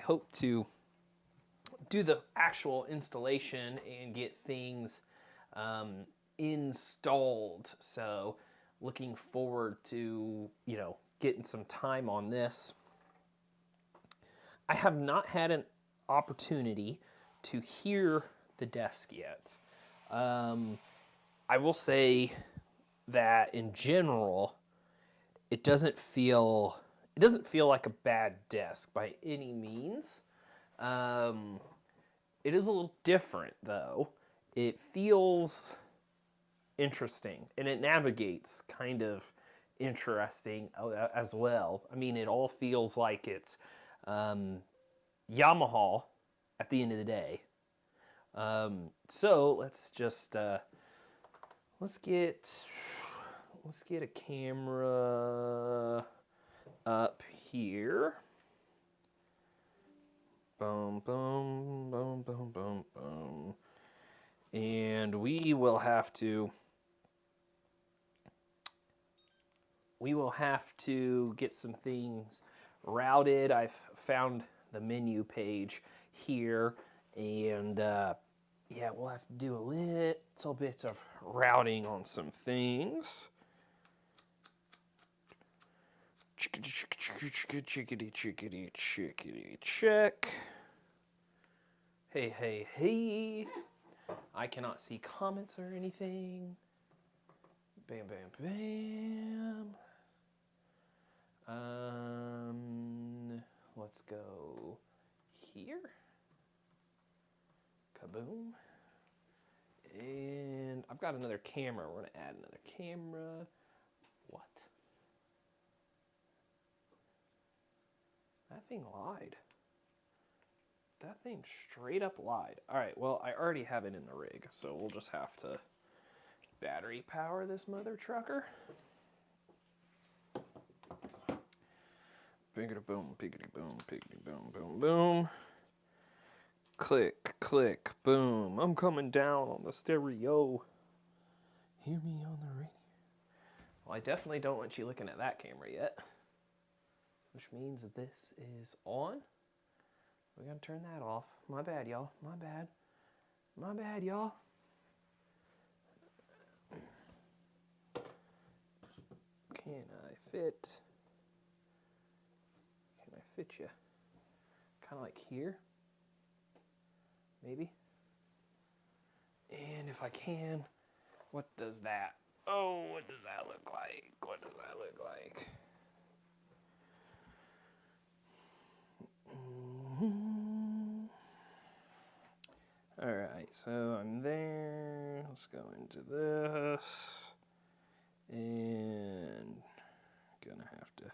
hope to do the actual installation and get things installed. So looking forward to, getting some time on this. I have not had an opportunity to hear the desk yet. I will say that in general, it doesn't feel like a bad desk by any means. It is a little different though. It feels interesting and it navigates kind of interesting as well. I mean, it all feels like it's Yamaha at the end of the day. So let's just let's get a camera up here. Boom, boom, boom, boom, boom, boom. And we will have to get some things routed. I've found the menu page here, and yeah, we'll have to do a little bit of routing on some things. Chickity check. Hey. I cannot see comments or anything. Bam, bam, bam. Let's go here. Kaboom. And I've got another camera. We're going to add another camera. What? That thing lied. That thing straight up lied. All right, well, I already have it in the rig, so we'll just have to battery power this mother trucker. Biggity boom, piggity boom, piggity boom, boom, boom. Click, click, boom. I'm coming down on the stereo. Hear me on the radio. Well, I definitely don't want you looking at that camera yet. Which means that this is on. We're gonna turn that off. My bad, y'all. My bad. My bad, y'all. Can I fit you? Kind of like here. Maybe. And if I can, what does that? Oh, what does that look like? What does that look like? All right, so I'm there. Let's go into this. And gonna have to,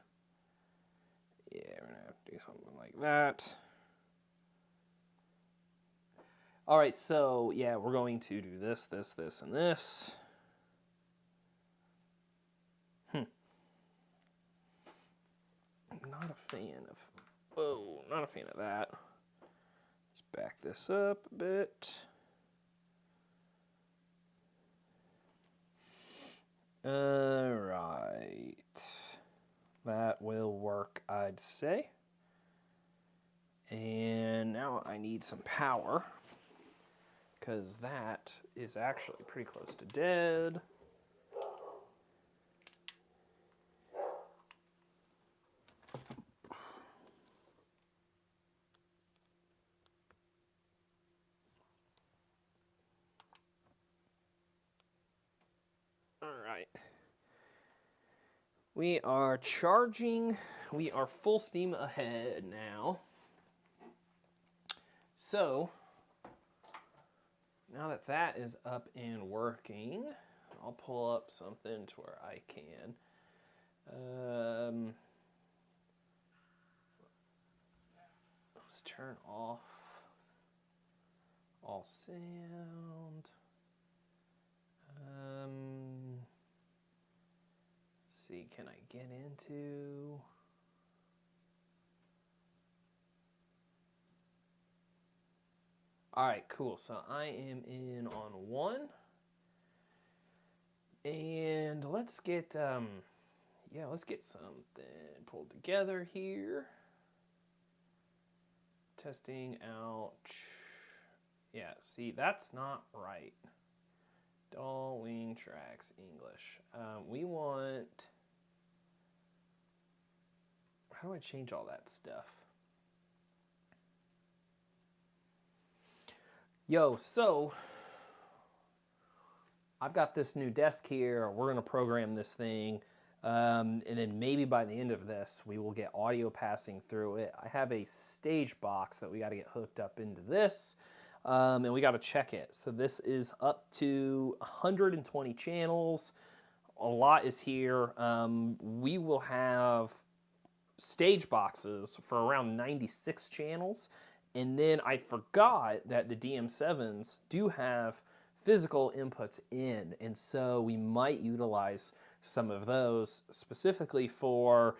yeah, we're gonna have to do something like that. All right, so yeah, we're going to do this, this, this, and this. I'm not a fan of, not a fan of that. Let's back this up a bit. All right. That will work, I'd say. And now I need some power, because that is actually pretty close to dead. All right. We are charging. We are full steam ahead now. So, now that that is up and working, I'll pull up something to where I can. Let's turn off all sound. Let's see, can I get into... All right, cool. So I am in on one. And let's get, let's get something pulled together here. testing out. Yeah, see, that's not right. Doll wing tracks English. We want. How do I change all that stuff? Yo, so I've got this new desk here. We're going to program this thing. And then maybe by the end of this, we will get audio passing through it. I have a stage box that we got to get hooked up into this. And we got to check it. So this is up to 120 channels. A lot is here. We will have stage boxes for around 96 channels. And then I forgot that the DM7s do have physical inputs in. And so we might utilize some of those specifically for,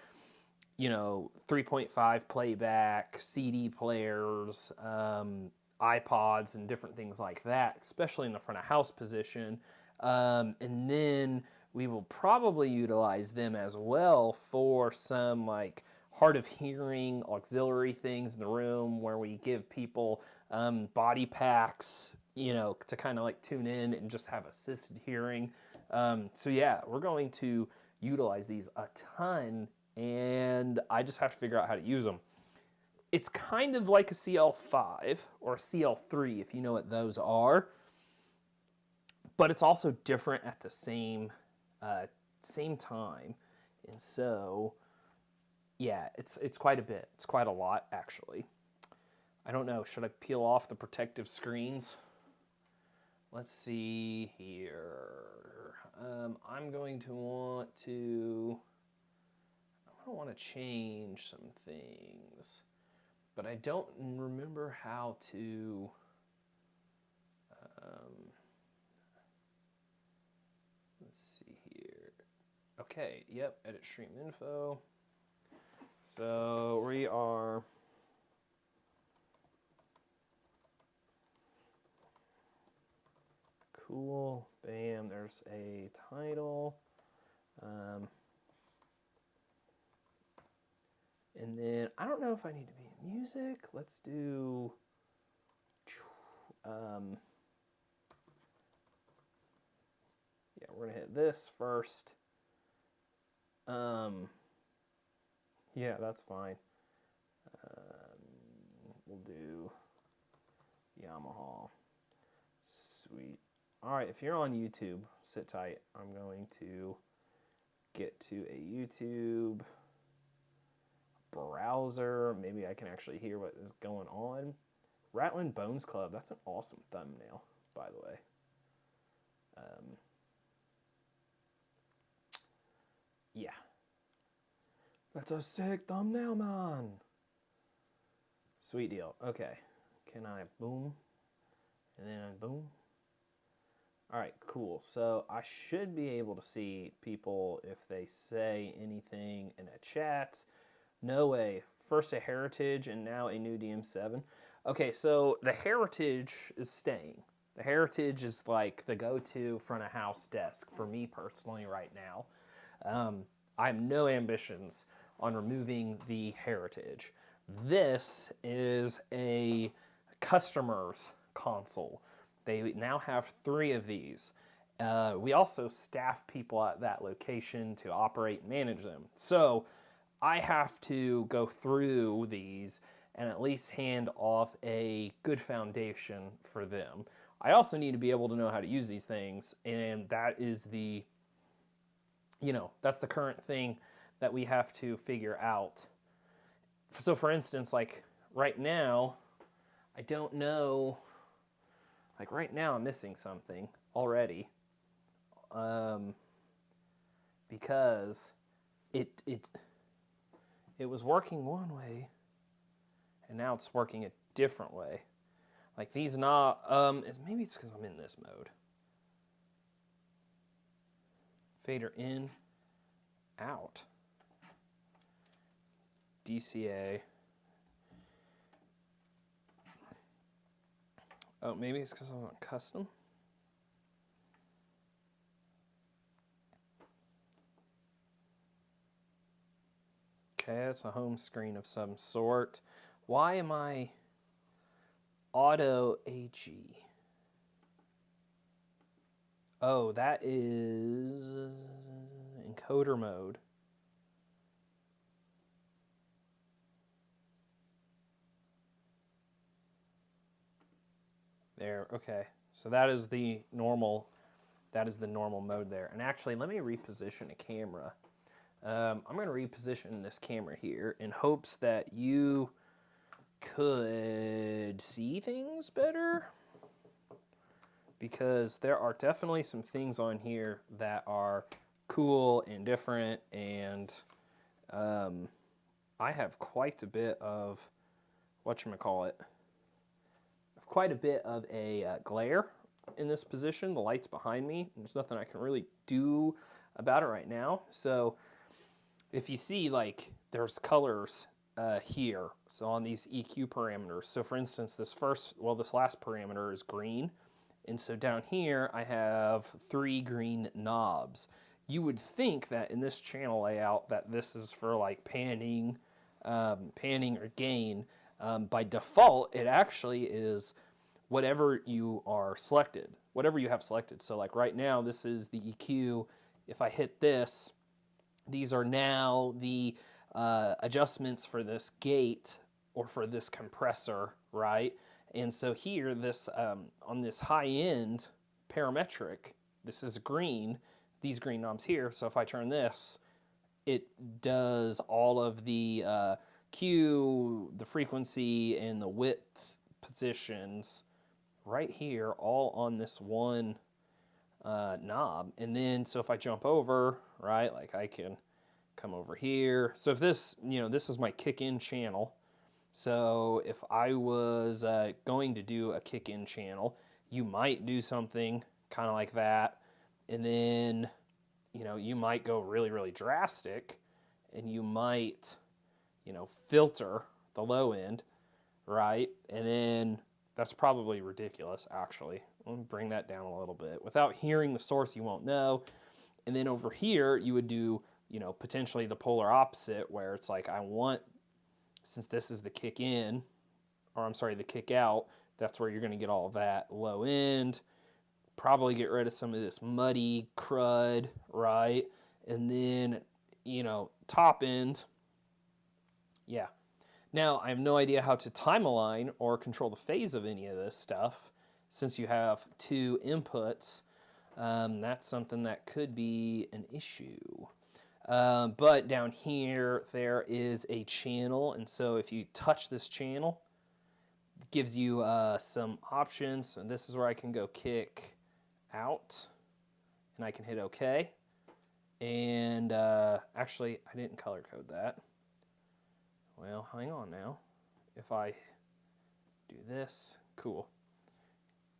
3.5 playback, CD players, iPods, and different things like that, especially in the front of house position. And then we will probably utilize them as well for some like hard of hearing auxiliary things in the room where we give people body packs, to kind of like tune in and just have assisted hearing. So yeah, we're going to utilize these a ton, and I just have to figure out how to use them. It's kind of like a CL5 or a CL3, if you know what those are, but it's also different at the same time. And so, yeah, it's quite a bit. It's quite a lot, actually. I don't know. Should I peel off the protective screens? Let's see here. I'm going to want to change some things, but I don't remember how to. Let's see here. Okay, yep, edit stream info. So we are. Cool. Bam. There's a title. And then I don't know if I need to be in music. Let's do. Yeah, we're gonna hit this first. Yeah, that's fine. We'll do Yamaha. Sweet. All right, if you're on YouTube, sit tight. I'm going to get to a YouTube browser. Maybe I can actually hear what is going on. Rattling Bones Club. That's an awesome thumbnail, by the way. Yeah. That's a sick thumbnail, man. Sweet deal. Okay. Can I boom? And then I boom. All right, cool. So I should be able to see people if they say anything in a chat. No way. First a Heritage and now a new DM7. Okay, so the Heritage is staying. The Heritage is like the go-to front of house desk for me personally right now. I have no ambitions on removing the Heritage. This is a customer's console. They now have 3 of these. We also staff people at that location to operate and manage them. So I have to go through these and at least hand off a good foundation for them. I also need to be able to know how to use these things, and that is the, that's the current thing that we have to figure out. So for instance, like right now, I don't know, like right now I'm missing something already, because it was working one way, and now it's working a different way. Like these maybe it's because I'm in this mode. Fader in, out. DCA. Oh, maybe it's because I'm on custom. Okay, it's a home screen of some sort. Why am I Auto AG. Oh, that is encoder mode. There, okay. So that is the normal mode there. And actually, let me reposition a camera. I'm going to reposition this camera here in hopes that you could see things better, because there are definitely some things on here that are cool and different, and I have quite a bit of quite a bit of a glare in this position. The light's behind me. There's nothing I can really do about it right now. So if you see, like, there's colors here, so on these EQ parameters. So for instance, this last parameter is green. And so down here, I have 3 green knobs. You would think that in this channel layout that this is for like panning or gain. By default, it actually is whatever you have selected. So like right now, this is the EQ. If I hit this, these are now the adjustments for this gate or for this compressor, right? And so here, this on this high end parametric, this is green, these green knobs here. So if I turn this, it does all of the Q, the frequency, and the width positions right here, all on this one knob. And then, so if I jump over, right, like I can come over here. So if this, this is my kick-in channel. So if I was going to do a kick-in channel, you might do something kind of like that. And then, you might go really, really drastic, and you might, filter the low end, right? And then that's probably ridiculous, actually. Let me bring that down a little bit. Without hearing the source, you won't know. And then over here, you would do, potentially the polar opposite, where it's like, since this is the kick in, or I'm sorry, the kick out, that's where you're going to get all of that low end. Probably get rid of some of this muddy crud, right? And then, top end, yeah. Now, I have no idea how to time align or control the phase of any of this stuff. Since you have 2 inputs, that's something that could be an issue. But down here, there is a channel. And so if you touch this channel, it gives you some options. And this is where I can go kick out. And I can hit OK. And actually, I didn't color code that. Well, hang on now. If I do this, cool.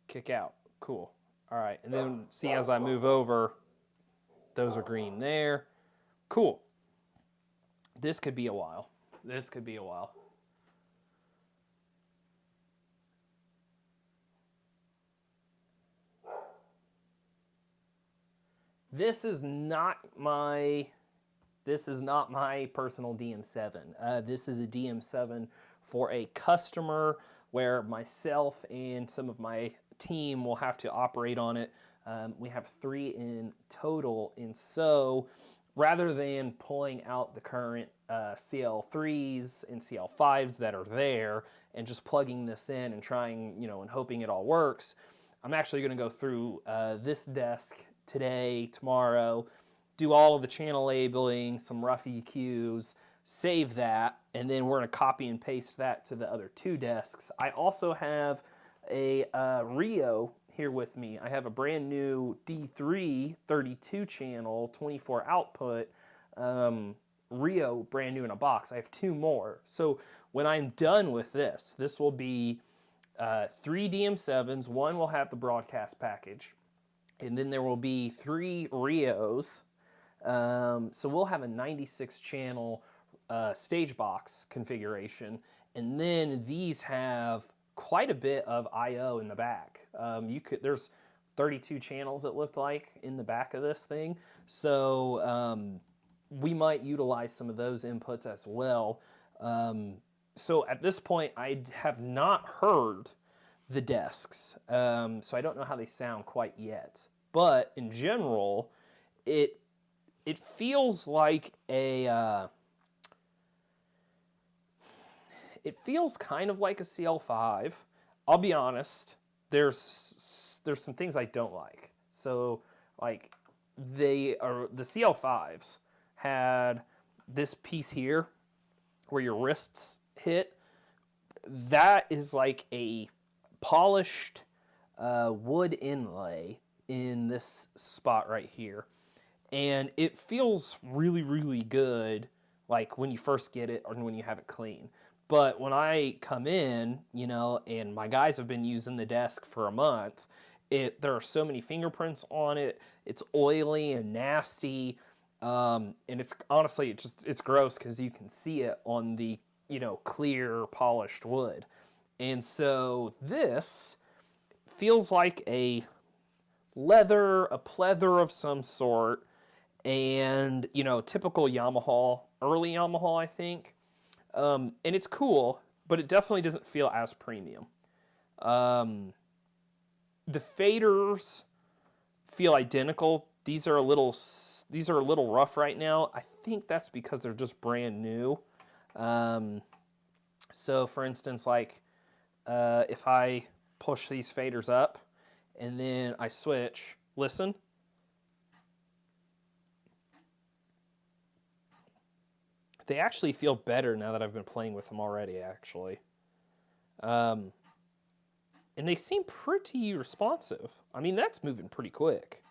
Kick out, cool. All right, and then see as I move over, those are green there. Cool. This could be a while. This could be a while. This is not my personal DM7. This is a DM7 for a customer where myself and some of my team will have to operate on it. We have 3 in total, and so rather than pulling out the current CL3s and CL5s that are there and just plugging this in and trying, and hoping it all works, I'm actually going to go through this desk today, tomorrow, do all of the channel labeling, some rough EQs, save that, and then we're going to copy and paste that to the other 2 desks. I also have a Rio here with me. I have a brand new D3 32 channel, 24 output Rio, brand new in a box. I have 2 more. So when I'm done with this will be 3 DM7s. 1 will have the broadcast package, and then there will be 3 Rios. So we'll have a 96 channel stage box configuration, and then these have quite a bit of I/O in the back. There's 32 channels, it looked like, in the back of this thing. So we might utilize some of those inputs as well. So at this point, I have not heard the desks. So I don't know how they sound quite yet. But in general, it feels like it feels kind of like a CL5. I'll be honest, there's some things I don't like. So like the CL5s had this piece here where your wrists hit. That is like a polished wood inlay in this spot right here. And it feels really, really good, like when you first get it or when you have it clean. But when I come in, you know, and my guys have been using the desk for a month, there are so many fingerprints on it. It's oily and nasty, and it's honestly it's gross because you can see it on the, you know, clear polished wood. And so this feels like a pleather of some sort, and you know, typical Yamaha, early Yamaha, I think. And it's cool, but it definitely doesn't feel as premium. The faders feel identical. These are a little rough right now. I think that's because they're just brand new. So for instance, like if I push these faders up and then I switch, listen. They actually feel better now that I've been playing with them already, actually. And they seem pretty responsive. I mean, that's moving pretty quick.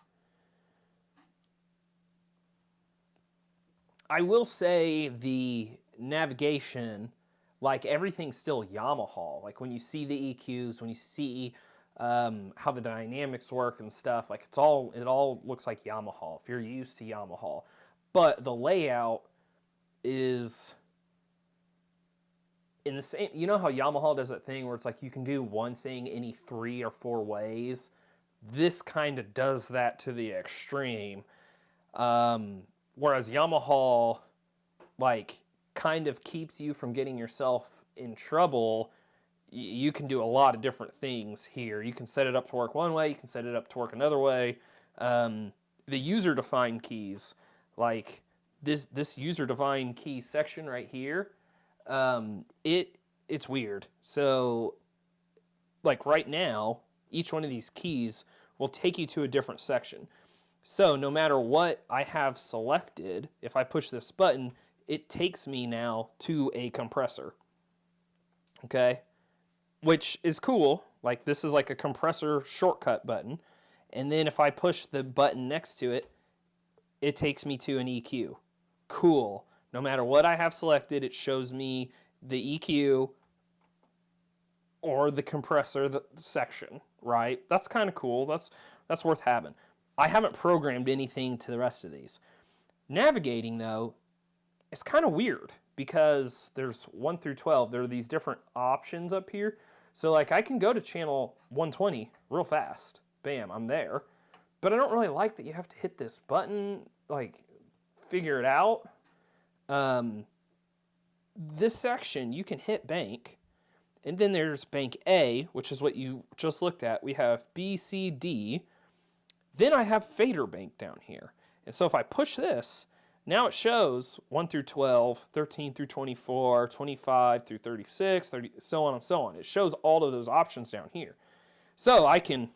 I will say the navigation, like everything's still Yamaha. Like when you see the EQs, when you see how the dynamics work and stuff, like it all looks like Yamaha if you're used to Yamaha. But the layout is in the same, you know how Yamaha does that thing where it's like you can do one thing any 3 or 4 ways? This kind of does that to the extreme. Whereas Yamaha, like, kind of keeps you from getting yourself in trouble. You can do a lot of different things here. You can set it up to work one way, you can set it up to work another way. The user-defined keys, like this user-defined key section right here, it's weird. So, like right now, each one of these keys will take you to a different section. So no matter what I have selected, if I push this button, it takes me now to a compressor. Okay? Which is cool. Like this is like a compressor shortcut button. And then if I push the button next to it, it takes me to an EQ. Cool. No matter what I have selected, it shows me the EQ or the compressor section, right? That's kind of cool. That's worth having. I haven't programmed anything to the rest of these. Navigating, though, is kind of weird because there's 1 through 12. There are these different options up here. So, like, I can go to channel 120 real fast. Bam, I'm there. But I don't really like that you have to hit this button, like, figure it out. This section, you can hit bank. And then there's bank A, which is what you just looked at. We have B, C, D. Then I have fader bank down here. And so if I push this, now it shows 1 through 12, 13 through 24, 25 through 36, 30, so on and so on. It shows all of those options down here. So I can,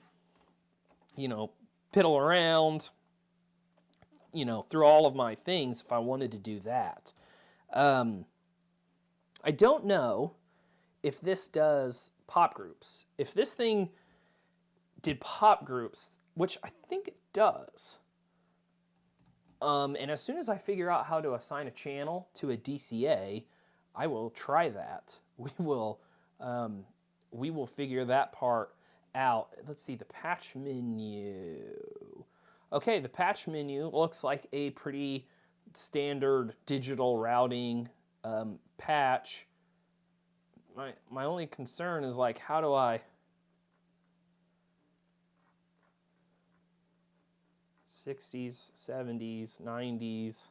you know, piddle around, you know, through all of my things if I wanted to do that. I don't know if this does pop groups. If this thing did pop groups, which I think it does. And as soon as I figure out how to assign a channel to a DCA, I will try that. We will figure that part out. Let's see, the patch menu. Okay, the patch menu looks like a pretty standard digital routing patch. My only concern is, like, how do I 60s, 70s, 90s,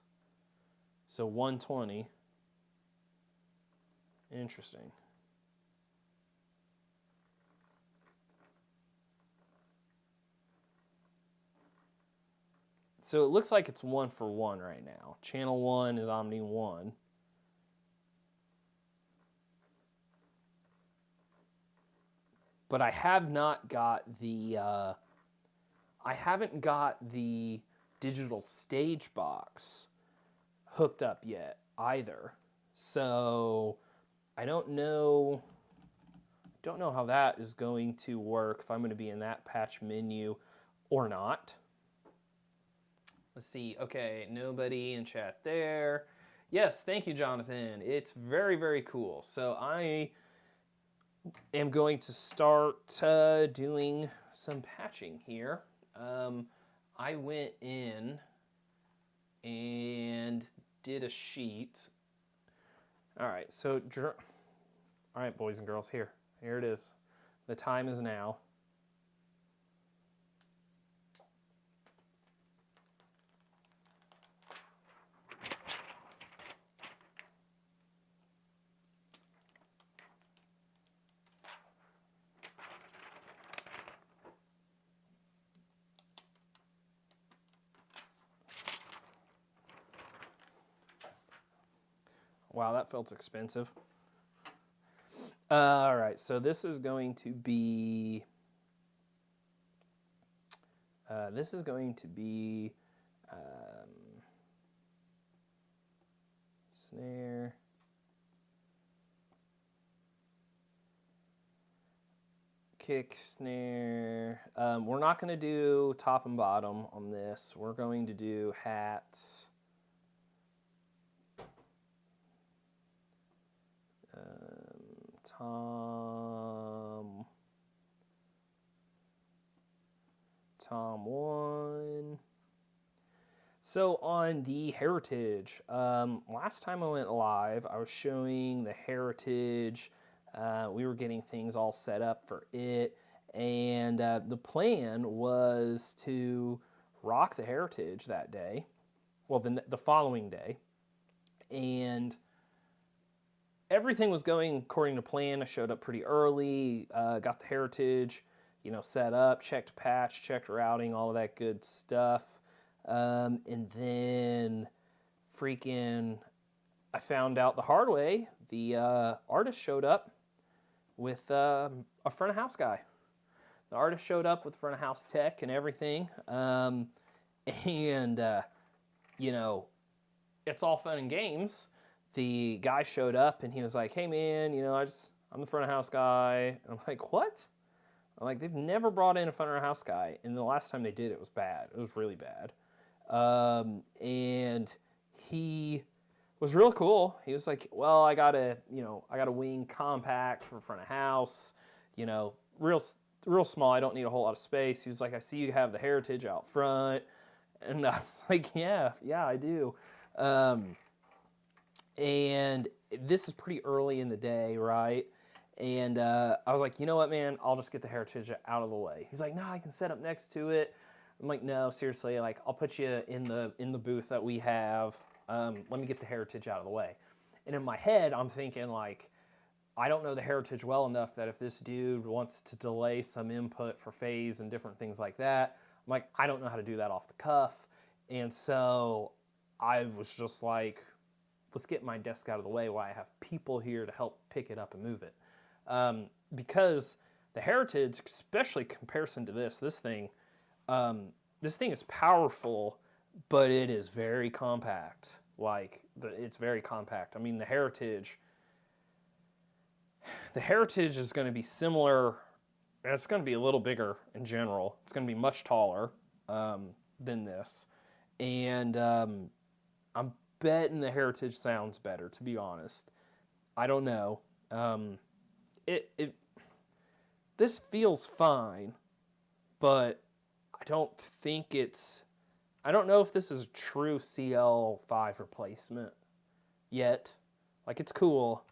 so 120. Interesting. So it looks like it's 1-for-1 right now. Channel 1 is Omni 1. But I have not got the, I haven't got the digital stage box hooked up yet either. So I don't know how that is going to work, if I'm going to be in that patch menu or not. Let's see. Okay, nobody in chat there. Yes, thank you, Jonathan. It's very, very cool. So I am going to start doing some patching here. I went in and did a sheet. All right, so, all right, boys and girls, here it is. The time is now. Wow, that felt expensive. All right, so this is going to be, snare, kick, snare. We're not going to do top and bottom on this. We're going to do hats. Tom 1. So on the Heritage, last time I went live, I was showing the Heritage. We were getting things all set up for it, and the plan was to rock the Heritage that day, well, the following day, and everything was going according to plan. I showed up pretty early, got the Heritage, set up, checked patch, checked routing, all of that good stuff. And then freaking, I found out the hard way. The artist showed up with a front of house guy. The artist showed up with front of house tech and everything. It's all fun and games. The guy showed up and he was like, "Hey man, I'm the front of house guy." And I'm like, "What?" I'm like, "They've never brought in a front of house guy, and the last time they did, it was bad. It was really bad." And he was real cool. He was like, "Well, I got a wing compact for front of house, real small. I don't need a whole lot of space." He was like, "I see you have the Heritage out front," and I was like, "Yeah, I do." And this is pretty early in the day, right? And I was like, "You know what, man? I'll just get the Heritage out of the way." He's like, "No, I can set up next to it." I'm like, "No, seriously, like I'll put you in the booth that we have. Let me get the Heritage out of the way." And in my head, I'm thinking like, I don't know the Heritage well enough that if this dude wants to delay some input for phase and different things like that, I'm like, I don't know how to do that off the cuff. And so I was just like, let's get my desk out of the way while I have people here to help pick it up and move it. Because the Heritage, especially comparison to this thing is powerful, but it is very compact. It's very compact. I mean, the Heritage is going to be similar. It's going to be a little bigger in general. It's going to be much taller than this. And I'm betting the Heritage sounds better, to be honest. I don't know. This feels fine, but I don't know if this is a true CL5 replacement yet. Like, it's cool,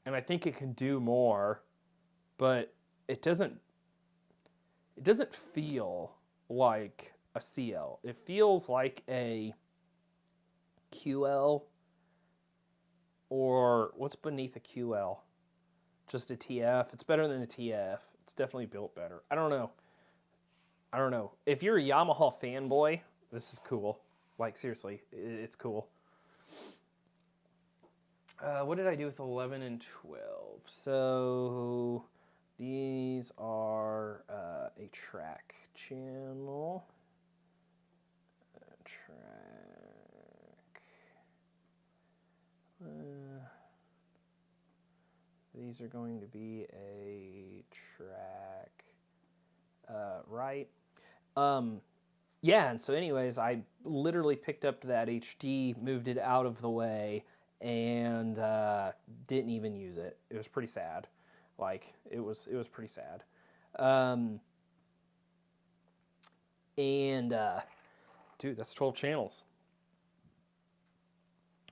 and I think it can do more, but it doesn't feel like a CL. It feels like a QL, or what's beneath a QL? Just a TF. It's better than a TF. It's definitely built better. I don't know. I don't know. If you're a Yamaha fanboy, this is cool. Like, seriously, it's cool. What did I do with 11 and 12? So these are a track channel. These are going to be a track right. Yeah, and so anyways, I literally picked up that HD, moved it out of the way, and didn't even use it. It was pretty sad. Like, it was pretty sad. Dude, that's 12 channels.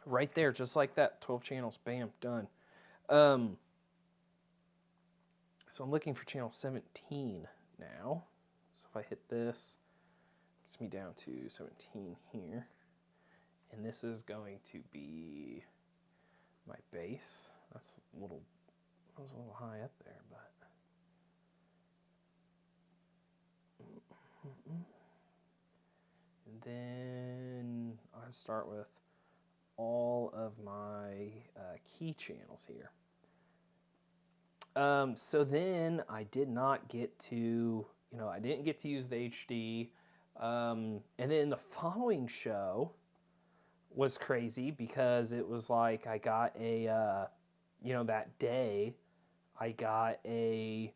Right there, just like that, 12 channels, bam, done. So I'm looking for channel 17 now. So if I hit this, it gets me down to 17 here. And this is going to be my bass. That was a little high up there, but. And then I start with all of my key channels here. So then I did not get to, I didn't get to use the HD. And then the following show was crazy because it was like I got a, that day I got a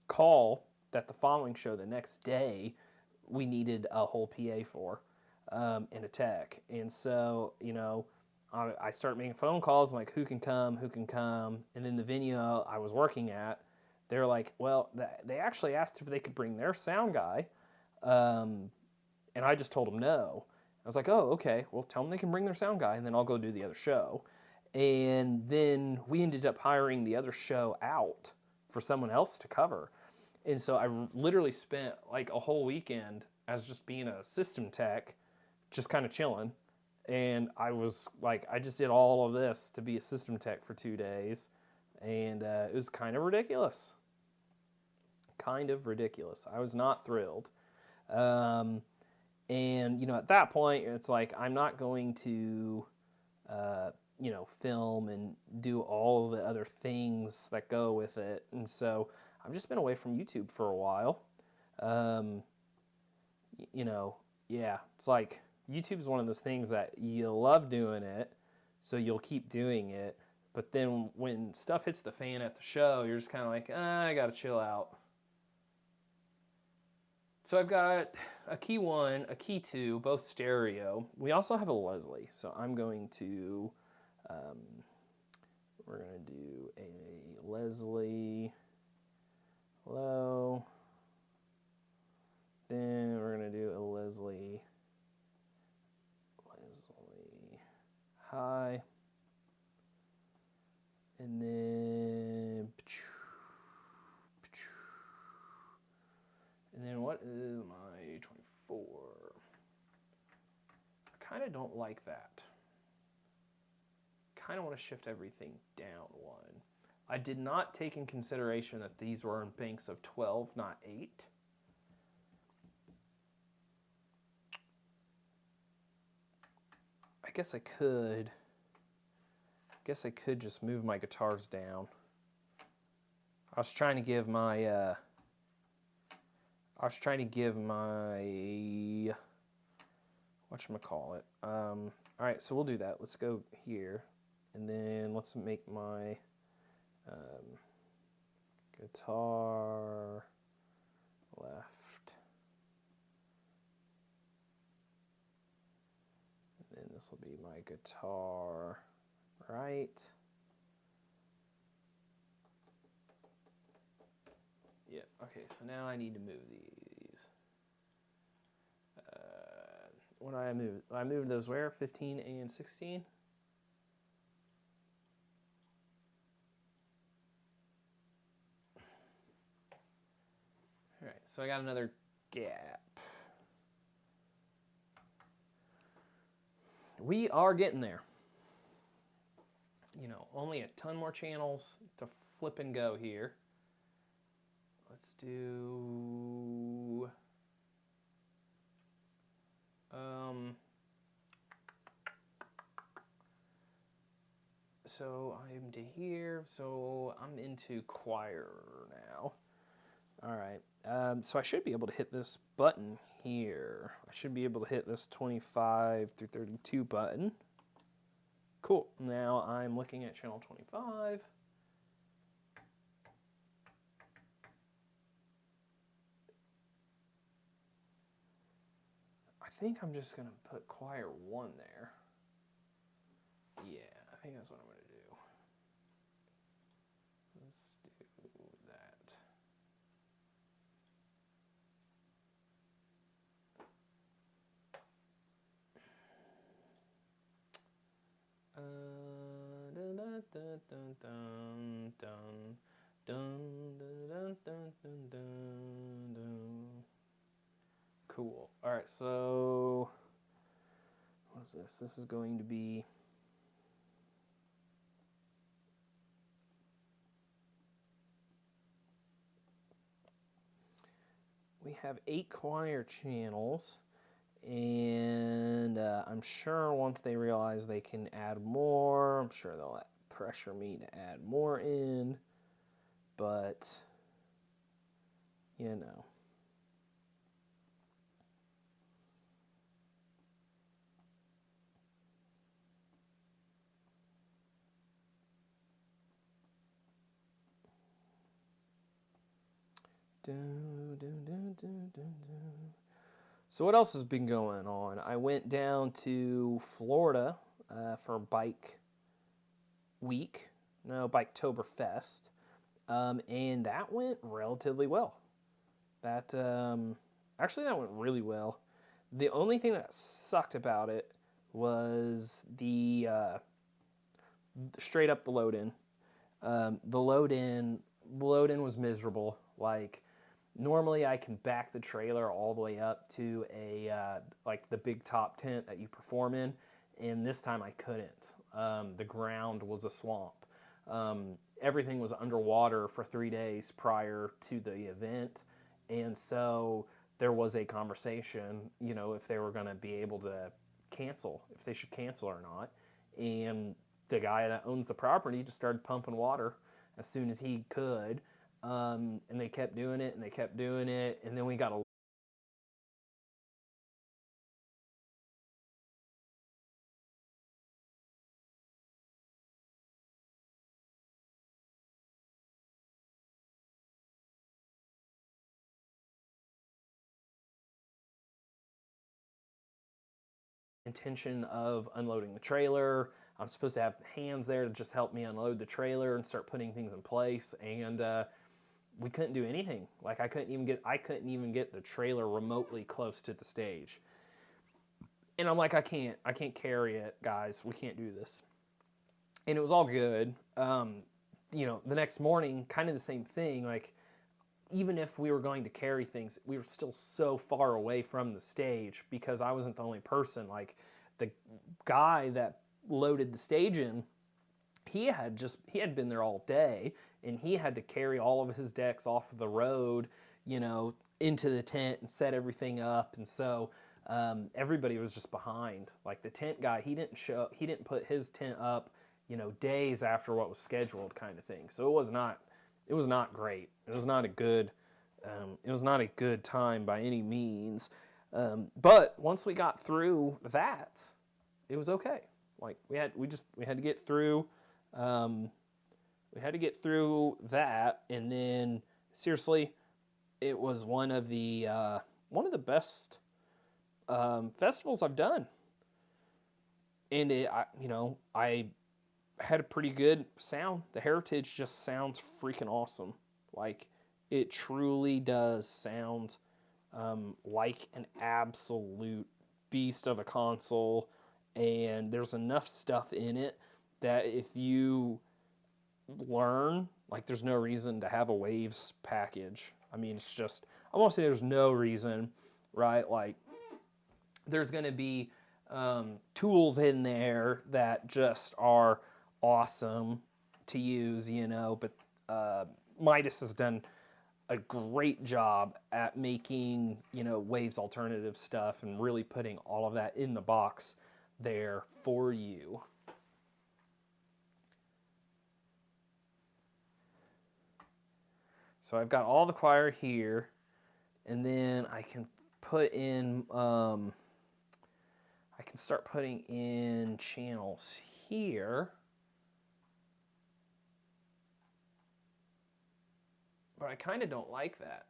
call that the following show, the next day, we needed a whole PA for and a tech. And so, I start making phone calls. I'm like, who can come? And then the venue I was working at, they're like, well, they actually asked if they could bring their sound guy. And I just told them no. I was like, oh, okay. Well, tell them they can bring their sound guy, and then I'll go do the other show. And then we ended up hiring the other show out for someone else to cover. And so I literally spent like a whole weekend as just being a system tech, just kind of chilling. And I was like, I just did all of this to be a system tech for 2 days. And it was kind of ridiculous. I was not thrilled. And, at that point, it's like, I'm not going to, film and do all the other things that go with it. And so I've just been away from YouTube for a while. Yeah, it's like YouTube's one of those things that you love doing it, so you'll keep doing it. But then when stuff hits the fan at the show, you're just kind of like, I gotta chill out. So I've got a Key 1, a Key 2, both stereo. We also have a Leslie, so I'm going to, we're going to do a Leslie low. Then we're going to do a Leslie high. And then what is my 24? I kind of don't like that. Kind of want to shift everything down one. I did not take in consideration that these were in banks of 12, not 8. I guess I could just move my guitars down. I was trying to give my whatchamacallit. All right, so we'll do that. Let's go here, and then let's make my guitar left. And then this will be my guitar right. Yeah, okay, so now I need to move these. What did I move? I moved those where? 15 and 16? All right, so I got another gap. We are getting there. Only a ton more channels to flip and go here. let's do, so I'm to here, so I'm into choir now. All right, so I should be able to hit this button here. I should be able to hit this 25 through 32 button. Cool, now I'm looking at channel 25. I think I'm just gonna put choir 1 there. Yeah, I think that's what I'm gonna do. Let's do that. Dun, dun, dun, dun, dun, dun, dun, dun, dun, dun, dun, dun. Cool. All right, so what is this? This is going to be we have 8 choir channels, and I'm sure once they realize they can add more, I'm sure they'll pressure me to add more in, but you know. So what else has been going on? I went down to Florida for Bike Week, no, Biketoberfest, and that went relatively well. That actually that went really well. The only thing that sucked about it was the straight up the load in. The load in was miserable. Like normally I can back the trailer all the way up to a like the big top tent that you perform in, and this time I couldn't. The ground was a swamp. Everything was underwater for 3 days prior to the event, and so there was a conversation, you know, if they were going to be able to cancel, if they should cancel or not. And the guy that owns the property just started pumping water as soon as he could. And they kept doing it, and they kept doing it, and then we got a intention of unloading the trailer. I'm supposed to have hands there to just help me unload the trailer and start putting things in place, and we couldn't do anything. Like I couldn't even get the trailer remotely close to the stage. And I'm like, I can't carry it, guys. We can't do this. And it was all good. You know, the next morning, kind of the same thing. Like, even if we were going to carry things, we were still so far away from the stage because I wasn't the only person. Like, the guy that loaded the stage in, he had been there all day, and he had to carry all of his decks off of the road, you know, into the tent and set everything up. And so everybody was just behind. Like the tent guy, he didn't put his tent up, you know, days after what was scheduled, kind of thing. So it was not great. It was not a good time by any means. But once we got through that, it was okay. Like we had to get through. We had to get through that, and then seriously, it was one of the best festivals I've done. And I had a pretty good sound. The Heritage just sounds freaking awesome. Like it truly does sound like an absolute beast of a console, and there's enough stuff in it that if you learn, like there's no reason to have a Waves package. I mean, it's just, I won't say there's no reason, right? Like there's going to be tools in there that just are awesome to use, you know, but Midas has done a great job at making, you know, Waves alternative stuff and really putting all of that in the box there for you. So I've got all the choir here, and then I can put in, I can start putting in channels here. But I kind of don't like that.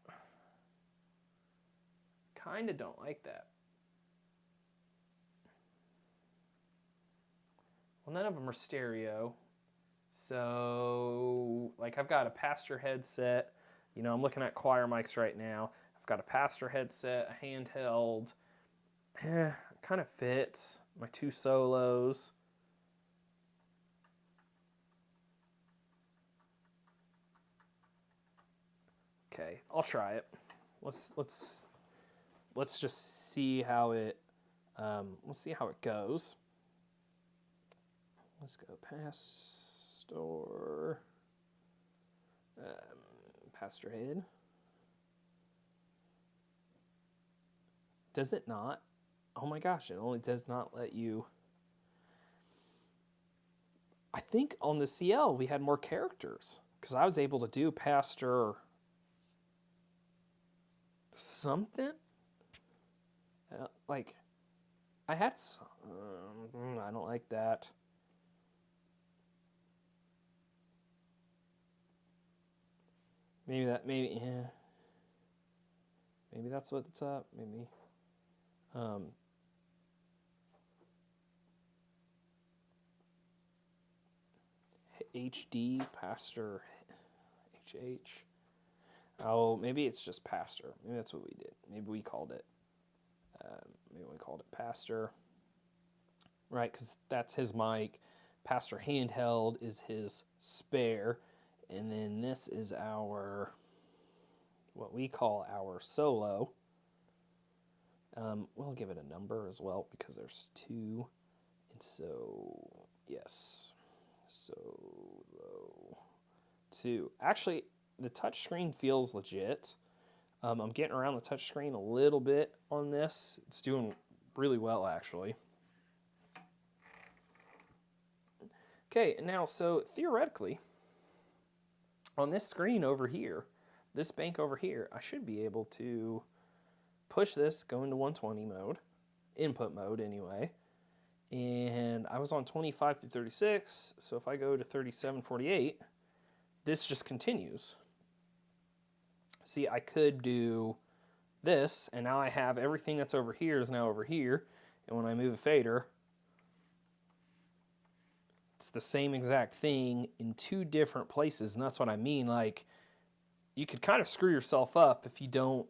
Kind of don't like that. Well, none of them are stereo. So, like, I've got a Pastor headset. You know, I'm looking at choir mics right now. I've got a Pastor headset, a handheld. Kind of fits. My 2 solos. Okay, I'll try it. Let's just see how it let's see how it goes. Let's go Pastor Pastor head. Does it not? Oh my gosh, it only does not let you. I think on the CL we had more characters because I was able to do Pastor something. Like, I had I don't like that. Maybe yeah. Maybe that's what's up. Maybe. HD Pastor HH. Oh, maybe it's just Pastor. Maybe that's what we did. Maybe we called it. Pastor. Right, because that's his mic. Pastor handheld is his spare, and then this is our, what we call our solo. We'll give it a number as well because there's 2, and so yes, solo 2. Actually, the touch screen feels legit. I'm getting around the touch screen a little bit on this. It's doing really well, actually. Okay, now, so theoretically, on this screen over here, this bank over here, I should be able to push this, go into 120 mode, input mode anyway, and I was on 25 through 36, so if I go to 37:48, this just continues. See, I could do this, and now I have everything that's over here is now over here, and when I move a fader, it's the same exact thing in 2 different places, and that's what I mean. Like, you could kind of screw yourself up if you don't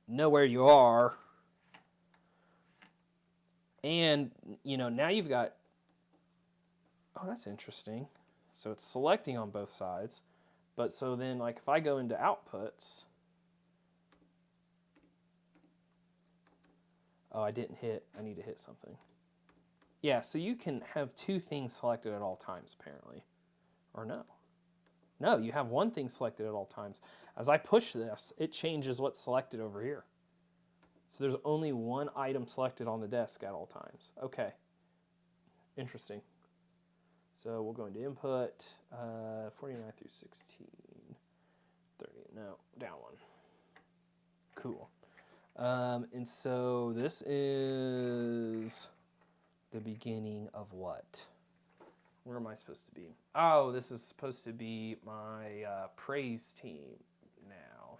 know where you are. And, you know, now you've got, oh, that's interesting. So it's selecting on both sides. But so then, like, if I go into outputs, oh, I didn't hit, I need to hit something. Yeah, so you can have 2 things selected at all times, apparently. Or no. No, you have 1 thing selected at all times. As I push this, it changes what's selected over here. So there's only 1 item selected on the desk at all times. Okay. Interesting. So we'll go into input, 49 through 16, 30, no, down 1. Cool. And so this is the beginning of what? Where am I supposed to be? Oh, this is supposed to be my praise team now.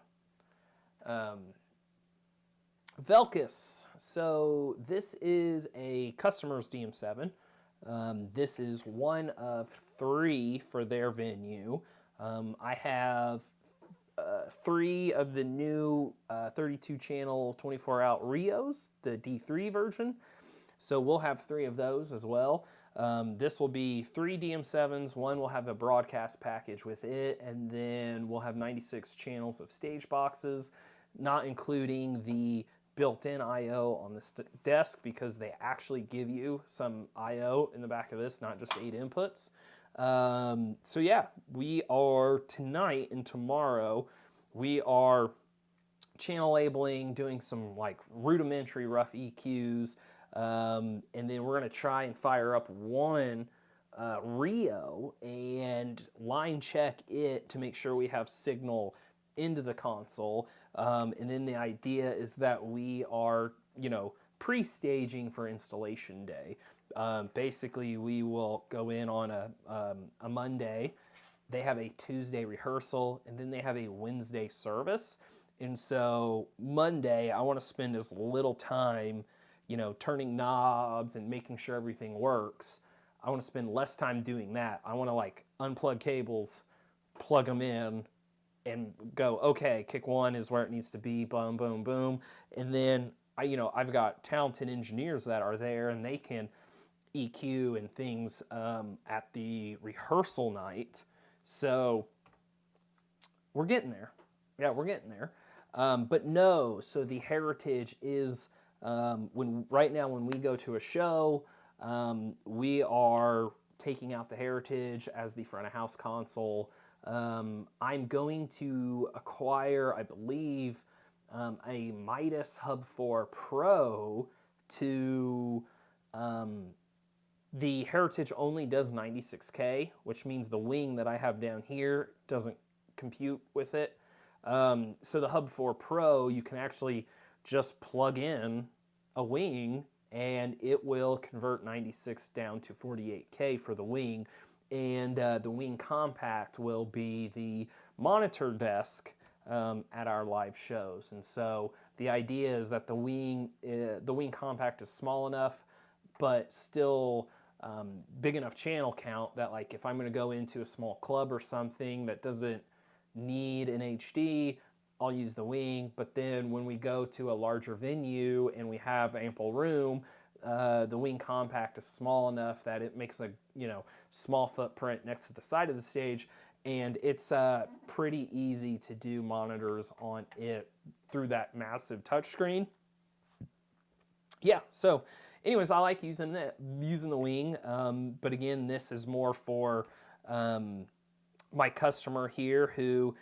Velkus. So this is a customer's DM7. This is one of 3 for their venue. I have 3 of the new 32 channel 24-out Rios, the D3 version. So we'll have 3 of those as well. This will be 3 DM7s. 1 will have a broadcast package with it, and then we'll have 96 channels of stage boxes, not including the built-in I/O on this desk, because they actually give you some I/O in the back of this, not just 8 inputs. So yeah, we are tonight and tomorrow we are channel labeling, doing some like rudimentary rough EQs, and then we're going to try and fire up one Rio and line check it to make sure we have signal into the console. And then the idea is that we are, pre-staging for installation day. Basically, we will go in on a Monday. They have a Tuesday rehearsal, and then they have a Wednesday service. And so Monday, I want to spend as little time, turning knobs and making sure everything works. I want to spend less time doing that. I want to like unplug cables, plug them in, and go, okay, kick one is where it needs to be, boom, boom, boom. And then I've got talented engineers that are there, and they can EQ and things at the rehearsal night. So we're getting there. Yeah, we're getting there. But no, so the Heritage is right now when we go to a show, we are taking out the Heritage as the front of house console. I'm going to acquire, I believe, a Midas Hub 4 Pro to the Heritage only does 96K, which means the wing that I have down here doesn't compute with it. So the Hub 4 Pro, you can actually just plug in a wing and it will convert 96 down to 48K for the wing. And the wing compact will be the monitor desk at our live shows. And so the idea is that the wing compact is small enough, but still big enough channel count that like if I'm going to go into a small club or something that doesn't need an HD, I'll use the wing. But then when we go to a larger venue and we have ample room, the wing compact is small enough that it makes a small footprint next to the side of the stage, and it's pretty easy to do monitors on it through that massive touchscreen. Yeah, so anyways, I like using the wing, but again, this is more for my customer here who,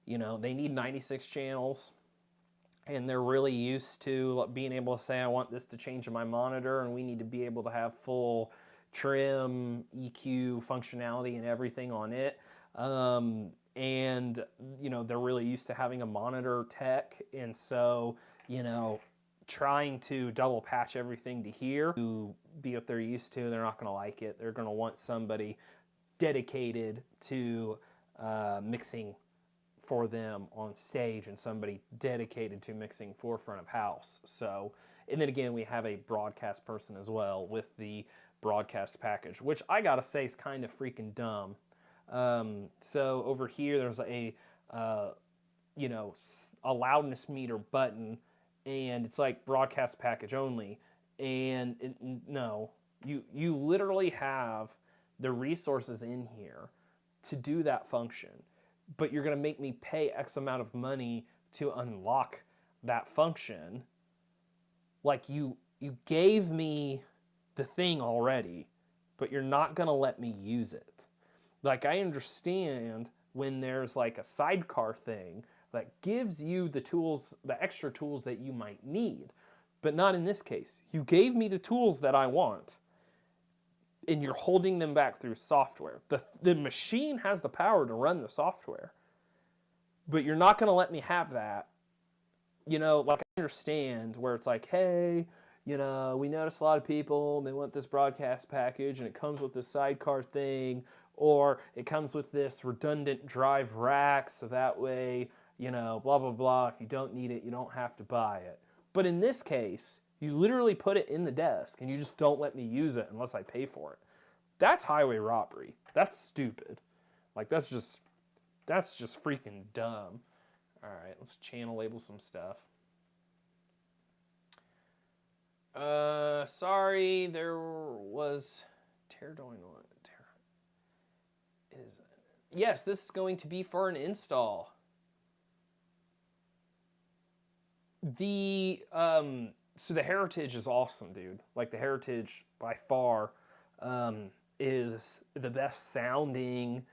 they need 96 channels and they're really used to being able to say, I want this to change in my monitor, and we need to be able to have full trim, EQ functionality and everything on it. And, they're really used to having a monitor tech. And so, trying to double patch everything to here to be what they're used to, they're not going to like it. They're going to want somebody dedicated to mixing for them on stage and somebody dedicated to mixing for front of house. So, and then again, we have a broadcast person as well with the broadcast package, which I gotta say is kind of freaking dumb. So over here, there's a loudness meter button, and it's like broadcast package only. And no, you literally have the resources in here to do that function, but you're going to make me pay X amount of money to unlock that function. Like you gave me the thing already, but you're not going to let me use it. Like, I understand when there's like a sidecar thing that gives you the tools, the extra tools that you might need, but not in this case. You gave me the tools that I want, and you're holding them back through software. The machine has the power to run the software, but you're not going to let me have that. Like, I understand where it's like, hey, we notice a lot of people, they want this broadcast package, and it comes with this sidecar thing, or it comes with this redundant drive rack, so that way, blah, blah, blah. If you don't need it, you don't have to buy it. But in this case, you literally put it in the desk, and you just don't let me use it unless I pay for it. That's highway robbery. That's stupid. Like, that's just freaking dumb. All right, let's channel label some stuff. Sorry, there was tear going on. Yes, this is going to be for an install. So the Heritage is awesome, dude. Like, the Heritage by far is the best sounding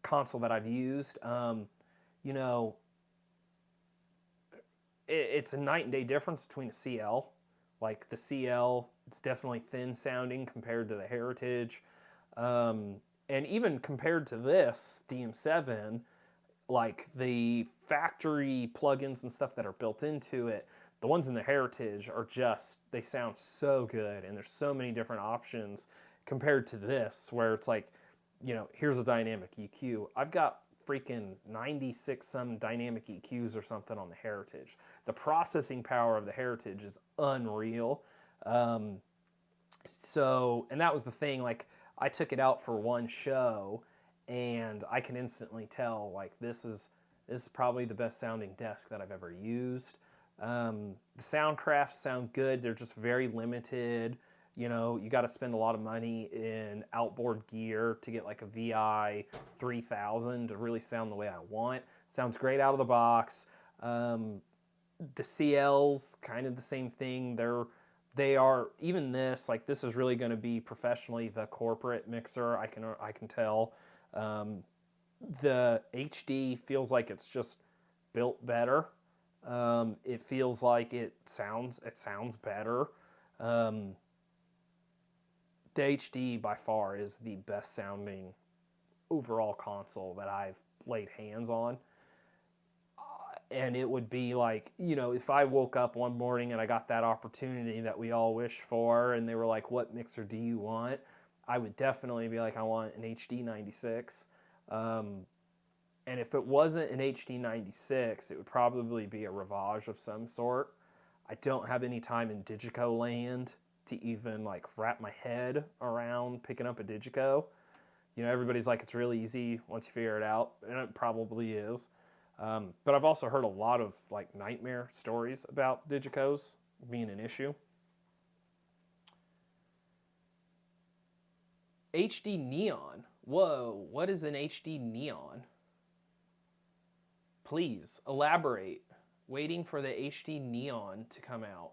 console that I've used. you know, it's a night and day difference between a CL. Like the CL, it's definitely thin sounding compared to the Heritage. And even compared to this DM7, like the factory plugins and stuff that are built into it, the ones in the Heritage are just, they sound so good, and there's so many different options compared to this, where it's like, you know, here's a dynamic EQ. I've got freaking 96 some dynamic EQs or something on the Heritage. The processing power of the Heritage is unreal. So, and that was the thing, like, I took it out for one show, and I can instantly tell, like, this is probably the best sounding desk that I've ever used. The Soundcrafts sound good. They're just very limited. You know, you got to spend a lot of money in outboard gear to get like a VI 3000 to really sound the way I want. Sounds great out of the box. The CLs, kind of the same thing. They are, even this, like, this is really going to be professionally the corporate mixer. I can tell. The HD feels like it's just built better. It feels like it sounds better. The HD by far is the best sounding overall console that I've laid hands on. And it would be like, you know, if I woke up one morning and I got that opportunity that we all wish for, and they were like, what mixer do you want? I would definitely be like, I want an HD 96. And if it wasn't an HD 96, it would probably be a Rivage of some sort. I don't have any time in Digico land to even like wrap my head around picking up a Digico. You know, everybody's like, it's really easy once you figure it out, and it probably is. But I've also heard a lot of like nightmare stories about Digicos being an issue. HD Neon. Whoa, what is an HD Neon? Please elaborate. Waiting for the HD Neon to come out.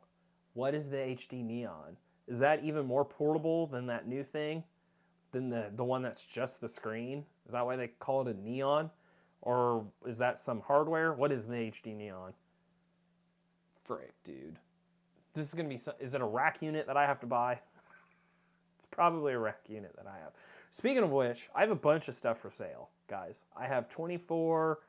What is the HD Neon? Is that even more portable than that new thing? Than the one that's just the screen? Is that why they call it a Neon? Or is that some hardware? What is the HD Neon? Frick, dude. This is going to be... Is it a rack unit that I have to buy? It's probably a rack unit that I have. Speaking of which, I have a bunch of stuff for sale, guys. I have 24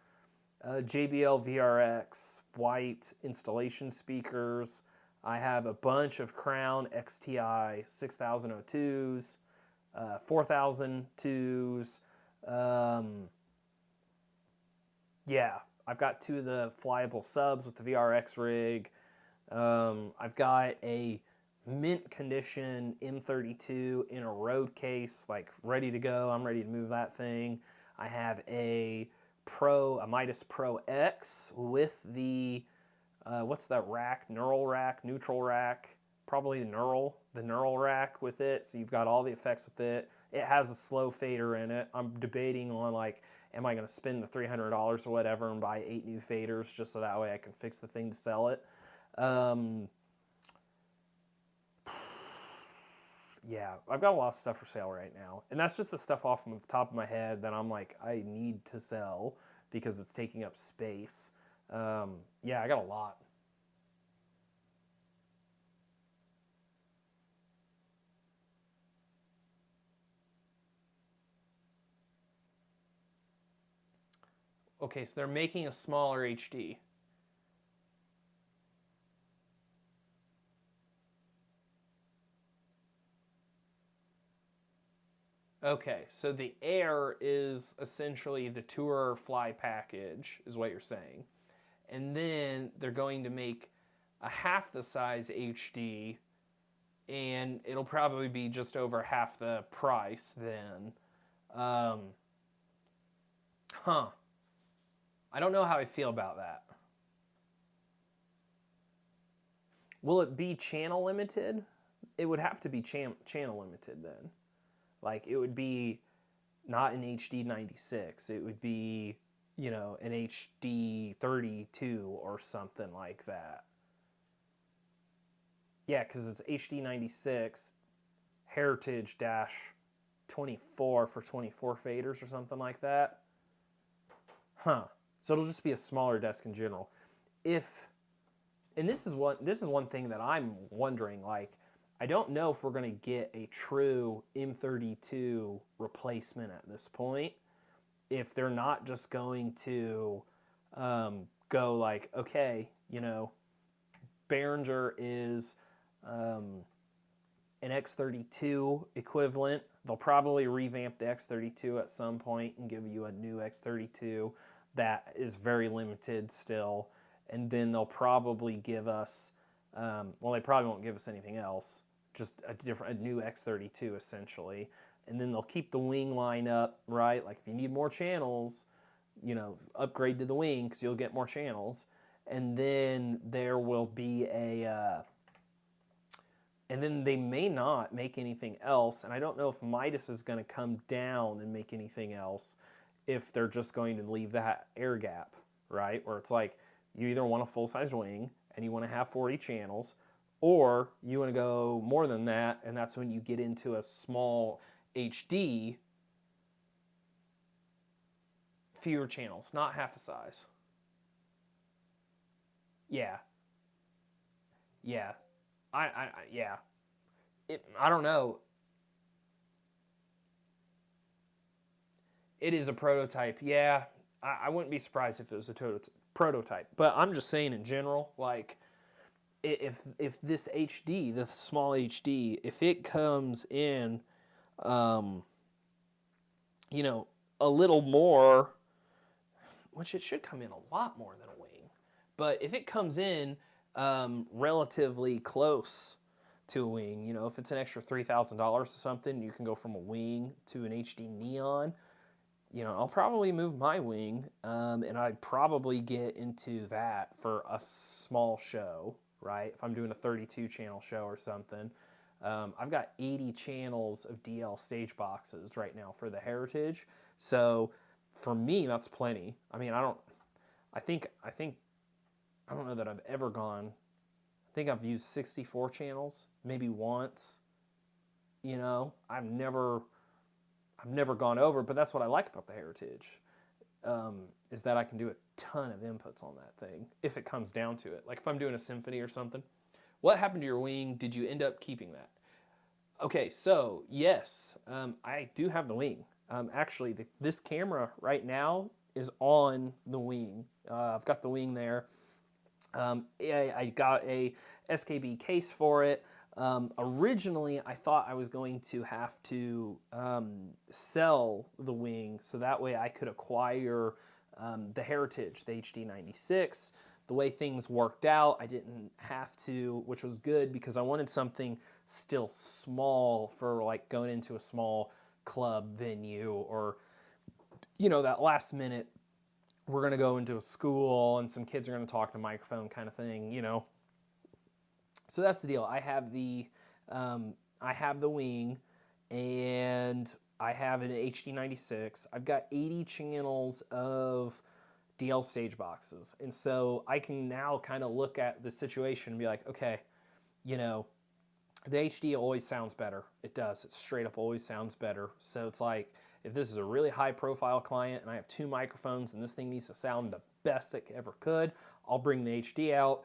JBL VRX white installation speakers. I have a bunch of Crown XTI 6002s, 4002s. Yeah, I've got two of the flyable subs with the VRX rig. I've got a mint condition M32 in a road case, like ready to go. I'm ready to move that thing. I have a Midas Pro X with the, what's that rack? Neutral rack, probably the neural rack with it. So you've got all the effects with it. It has a slow fader in it. I'm debating on like, am I going to spend the $300 or whatever and buy 8 new faders just so that way I can fix the thing to sell it? Yeah, I've got a lot of stuff for sale right now. And that's just the stuff off the top of my head that I'm like, I need to sell because it's taking up space. Yeah, I got a lot. Okay, so they're making a smaller HD. Okay, so the Air is essentially the Tour Fly package, is what you're saying. And then they're going to make a half the size HD, and it'll probably be just over half the price then. Huh. I don't know how I feel about that. Will it be channel limited? It would have to be channel limited then. Like, it would be not an HD 96. It would be, you know, an HD 32 or something like that. Yeah, because it's HD 96 Heritage dash 24 for 24 faders or something like that. Huh. So it'll just be a smaller desk in general. And this is one thing that I'm wondering, like, I don't know if we're going to get a true M32 replacement at this point. If they're not just going to go like, okay, Behringer is an X32 equivalent. They'll probably revamp the X32 at some point and give you a new X32 that is very limited still. And then they'll probably give us, well, they probably won't give us anything else, just a new X32 essentially. And then they'll keep the wing line up, right? Like if you need more channels, upgrade to the wing because you'll get more channels. And then there will be and then they may not make anything else. And I don't know if Midas is going to come down and make anything else if they're just going to leave that air gap, right? Where it's like you either want a full-size wing and you want to have 40 channels, or you want to go more than that, and that's when you get into a small HD, fewer channels, not half the size. Yeah. Yeah. Yeah. I don't know. It is a prototype. Yeah. I wouldn't be surprised if it was a prototype. But I'm just saying in general, like, if this HD, the small HD, if it comes in, a little more, which it should come in a lot more than a wing, but if it comes in relatively close to a wing, if it's an extra $3,000 or something, you can go from a wing to an HD Neon. I'll probably move my wing, and I'd probably get into that for a small show, right? If I'm doing a 32 channel show or something. I've got 80 channels of DL stage boxes right now for the Heritage. So for me, that's plenty. I mean, I don't know that I've ever gone, I think I've used 64 channels, maybe once. I've never gone over, but that's what I like about the Heritage, is that I can do a ton of inputs on that thing if it comes down to it. Like if I'm doing a symphony or something. What happened to your wing? Did you end up keeping that? Okay, so yes, I do have the wing. Actually, this camera right now is on the wing. I've got the wing there. I got a SKB case for it. Originally, I thought I was going to have to sell the wing so that way I could acquire the Heritage, the HD96. The way things worked out, I didn't have to, which was good because I wanted something still small for like going into a small club venue or, that last minute, we're going to go into a school and some kids are going to talk to a microphone kind of thing, So that's the deal. I have the wing, and I have an HD96. I've got 80 channels of DL stage boxes, and so I can now kind of look at the situation and be like, okay, the HD always sounds better. It does. It straight up always sounds better. So it's like, if this is a really high profile client and I have 2 microphones and this thing needs to sound the best it ever could, I'll bring the HD out.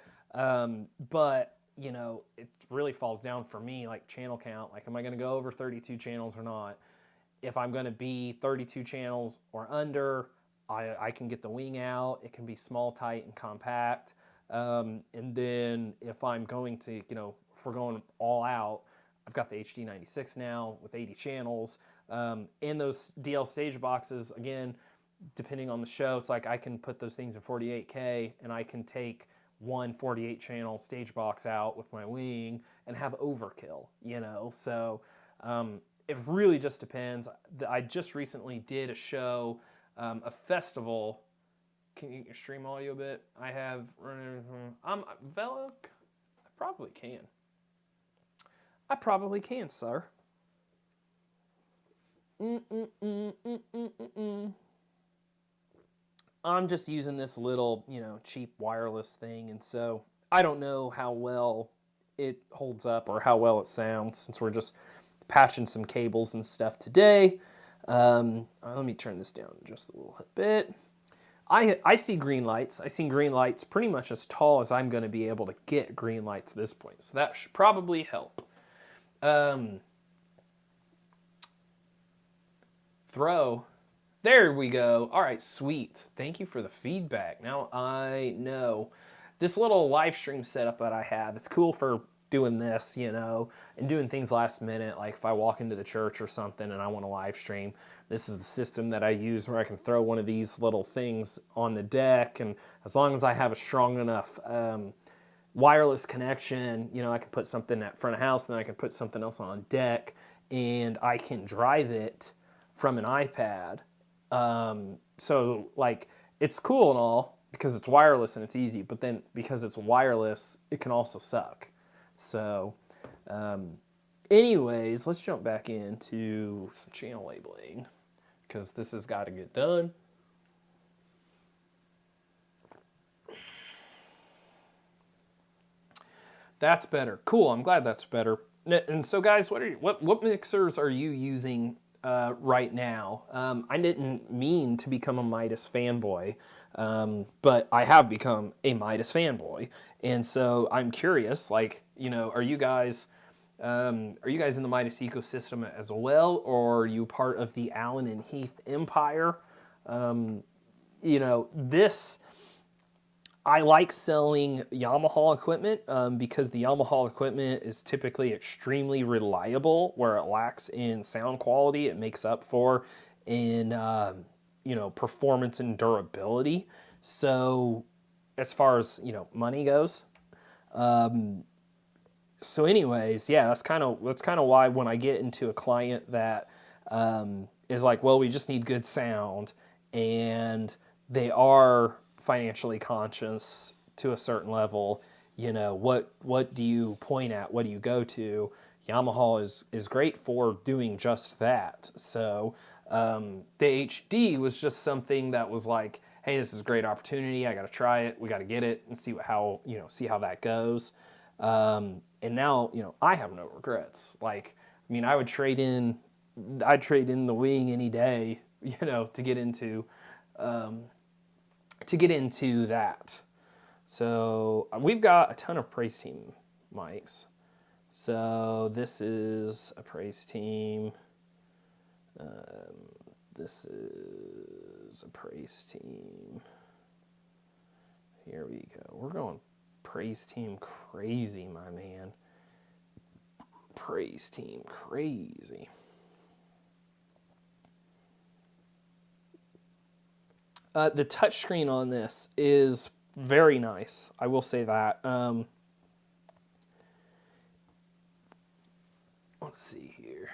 But it really falls down for me, like channel count. Like, am I going to go over 32 channels or not? If I'm going to be 32 channels or under, I can get the wing out. It can be small, tight, and compact. And then if I'm going to, if we're going all out, I've got the HD96 now with 80 channels. And those DL stage boxes, again, depending on the show, it's like I can put those things in 48K and I can take one 48 channel stage box out with my wing and have overkill, So it really just depends. I just recently did a show, a festival. Can you stream audio a bit? I have Vela. I probably can. Sir. I'm just using this little, cheap wireless thing, and so I don't know how well it holds up or how well it sounds since we're just patching some cables and stuff today. Let me turn this down just a little bit. I see green lights. I see green lights pretty much as tall as I'm going to be able to get green lights at this point. So that should probably help. Throw. There we go. All right, sweet. Thank you for the feedback. Now I know this little live stream setup that I have. It's cool for doing this, you know, and doing things last minute. Like if I walk into the church or something and I want to live stream, this is the system that I use where I can throw one of these little things on the deck. And as long as I have a strong enough wireless connection, you know, I can put something at front of house and then I can put something else on deck and I can drive it from an iPad. So like it's cool and all because it's wireless and it's easy, but then because it's wireless, it can also suck. So, anyways, let's jump back into some channel labeling because this has got to get done. That's better. Cool. I'm glad that's better. And so, guys, what mixers are you using right now? I didn't mean to become a Midas fanboy, but I have become a Midas fanboy, and so I'm curious. Like, you know, are you guys in the Midas ecosystem as well, or are you part of the Allen and Heath empire? You know, I like selling Yamaha equipment because the Yamaha equipment is typically extremely reliable. Where it lacks in sound quality, it makes up for in you know, performance and durability. So as far as, you know, money goes. So anyways, yeah, that's kind of why when I get into a client that is like, well, we just need good sound, and they are financially conscious to a certain level, you know, what do you point at? What do you go to? Yamaha is great for doing just that. So the HD was just something that was like, hey, this is a great opportunity. I got to try it. We got to get it and see how that goes. And now, you know, I have no regrets. Like, I mean, I'd trade in the wing any day, you know, to get into that. So we've got a ton of Praise Team mics. So this is a Praise Team. This is a Praise Team. Here we go. We're going Praise Team crazy, my man. Praise Team crazy. The touchscreen on this is very nice. I will say that. Let's see here.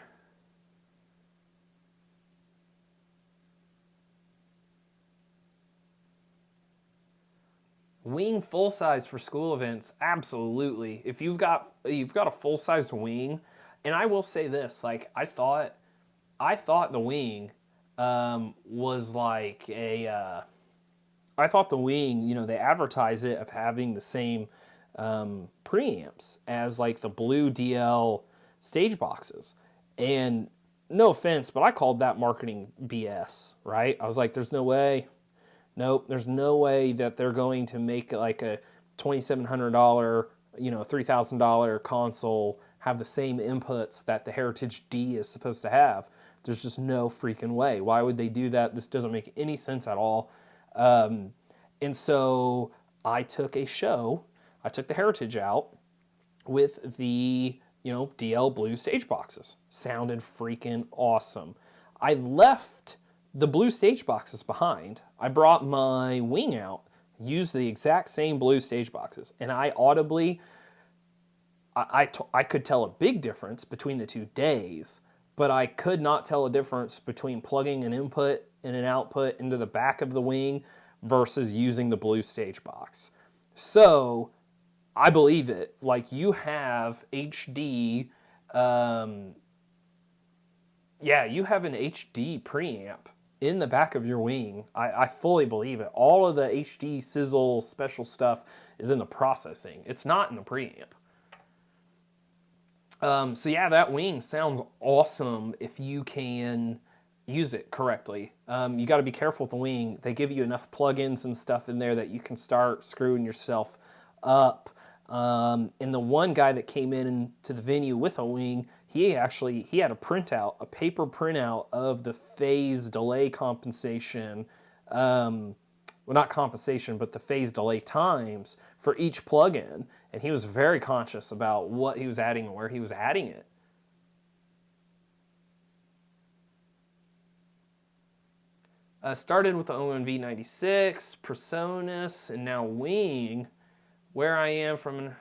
Wing full size for school events, absolutely. If you've got a full size wing, and I will say this, like I thought the wing was like a. I thought the wing, you know, they advertise it of having the same preamps as like the blue DL stage boxes, and no offense, but I called that marketing BS, right? I was like, there's no way. Nope, there's no way that they're going to make like a $2,700, you know, $3,000 console have the same inputs that the Heritage D is supposed to have. There's just no freaking way. Why would they do that? This doesn't make any sense at all. And so I took the Heritage out with the, you know, DL blue stage boxes. Sounded freaking awesome. I left the blue stage boxes behind. I brought my wing out, used the exact same blue stage boxes, and I audibly, I could tell a big difference between the 2 days, but I could not tell a difference between plugging an input and an output into the back of the wing versus using the blue stage box. So I believe it. Like, you have HD, you have an HD preamp in the back of your wing. I fully believe it. All of the HD sizzle special stuff is in the processing. It's not in the preamp. So yeah, that wing sounds awesome if you can, use it correctly. You got to be careful with the wing. They give you enough plugins and stuff in there that you can start screwing yourself up. And the one guy that came in to the venue with a wing, he had a printout, a paper printout of the phase delay compensation. Well, not compensation, but the phase delay times for each plugin. And he was very conscious about what he was adding and where he was adding it. Started with the ONV96, Presonus, and now Wing. Where I am from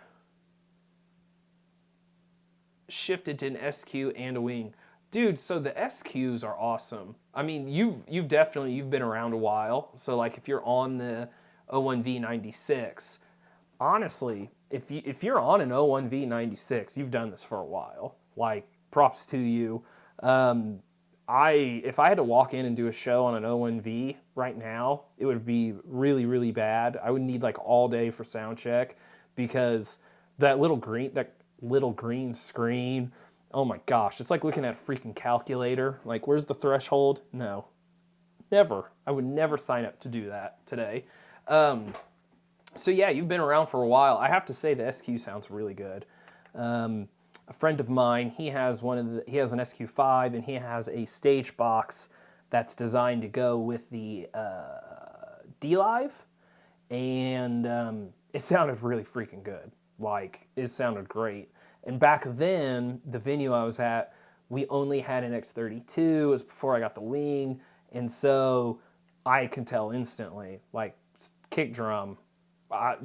shifted to an SQ and a Wing. Dude, so the SQs are awesome. I mean, you've been around a while. So like if you're on the 01V96, honestly, if you're on an 01V96, you've done this for a while. Like, props to you. If I had to walk in and do a show on an 01V right now, it would be really, really bad. I would need like all day for sound check because that little green screen, oh my gosh, it's like looking at a freaking calculator. Like, where's the threshold? No, never. I would never sign up to do that today. So yeah, you've been around for a while. I have to say the SQ sounds really good. A friend of mine, he has an SQ5 and he has a stage box that's designed to go with the D-Live, and it sounded really freaking good. Like, it sounded great. And back then, the venue I was at, we only had an X32. It was before I got the Wing, and so I can tell instantly, like, kick drum,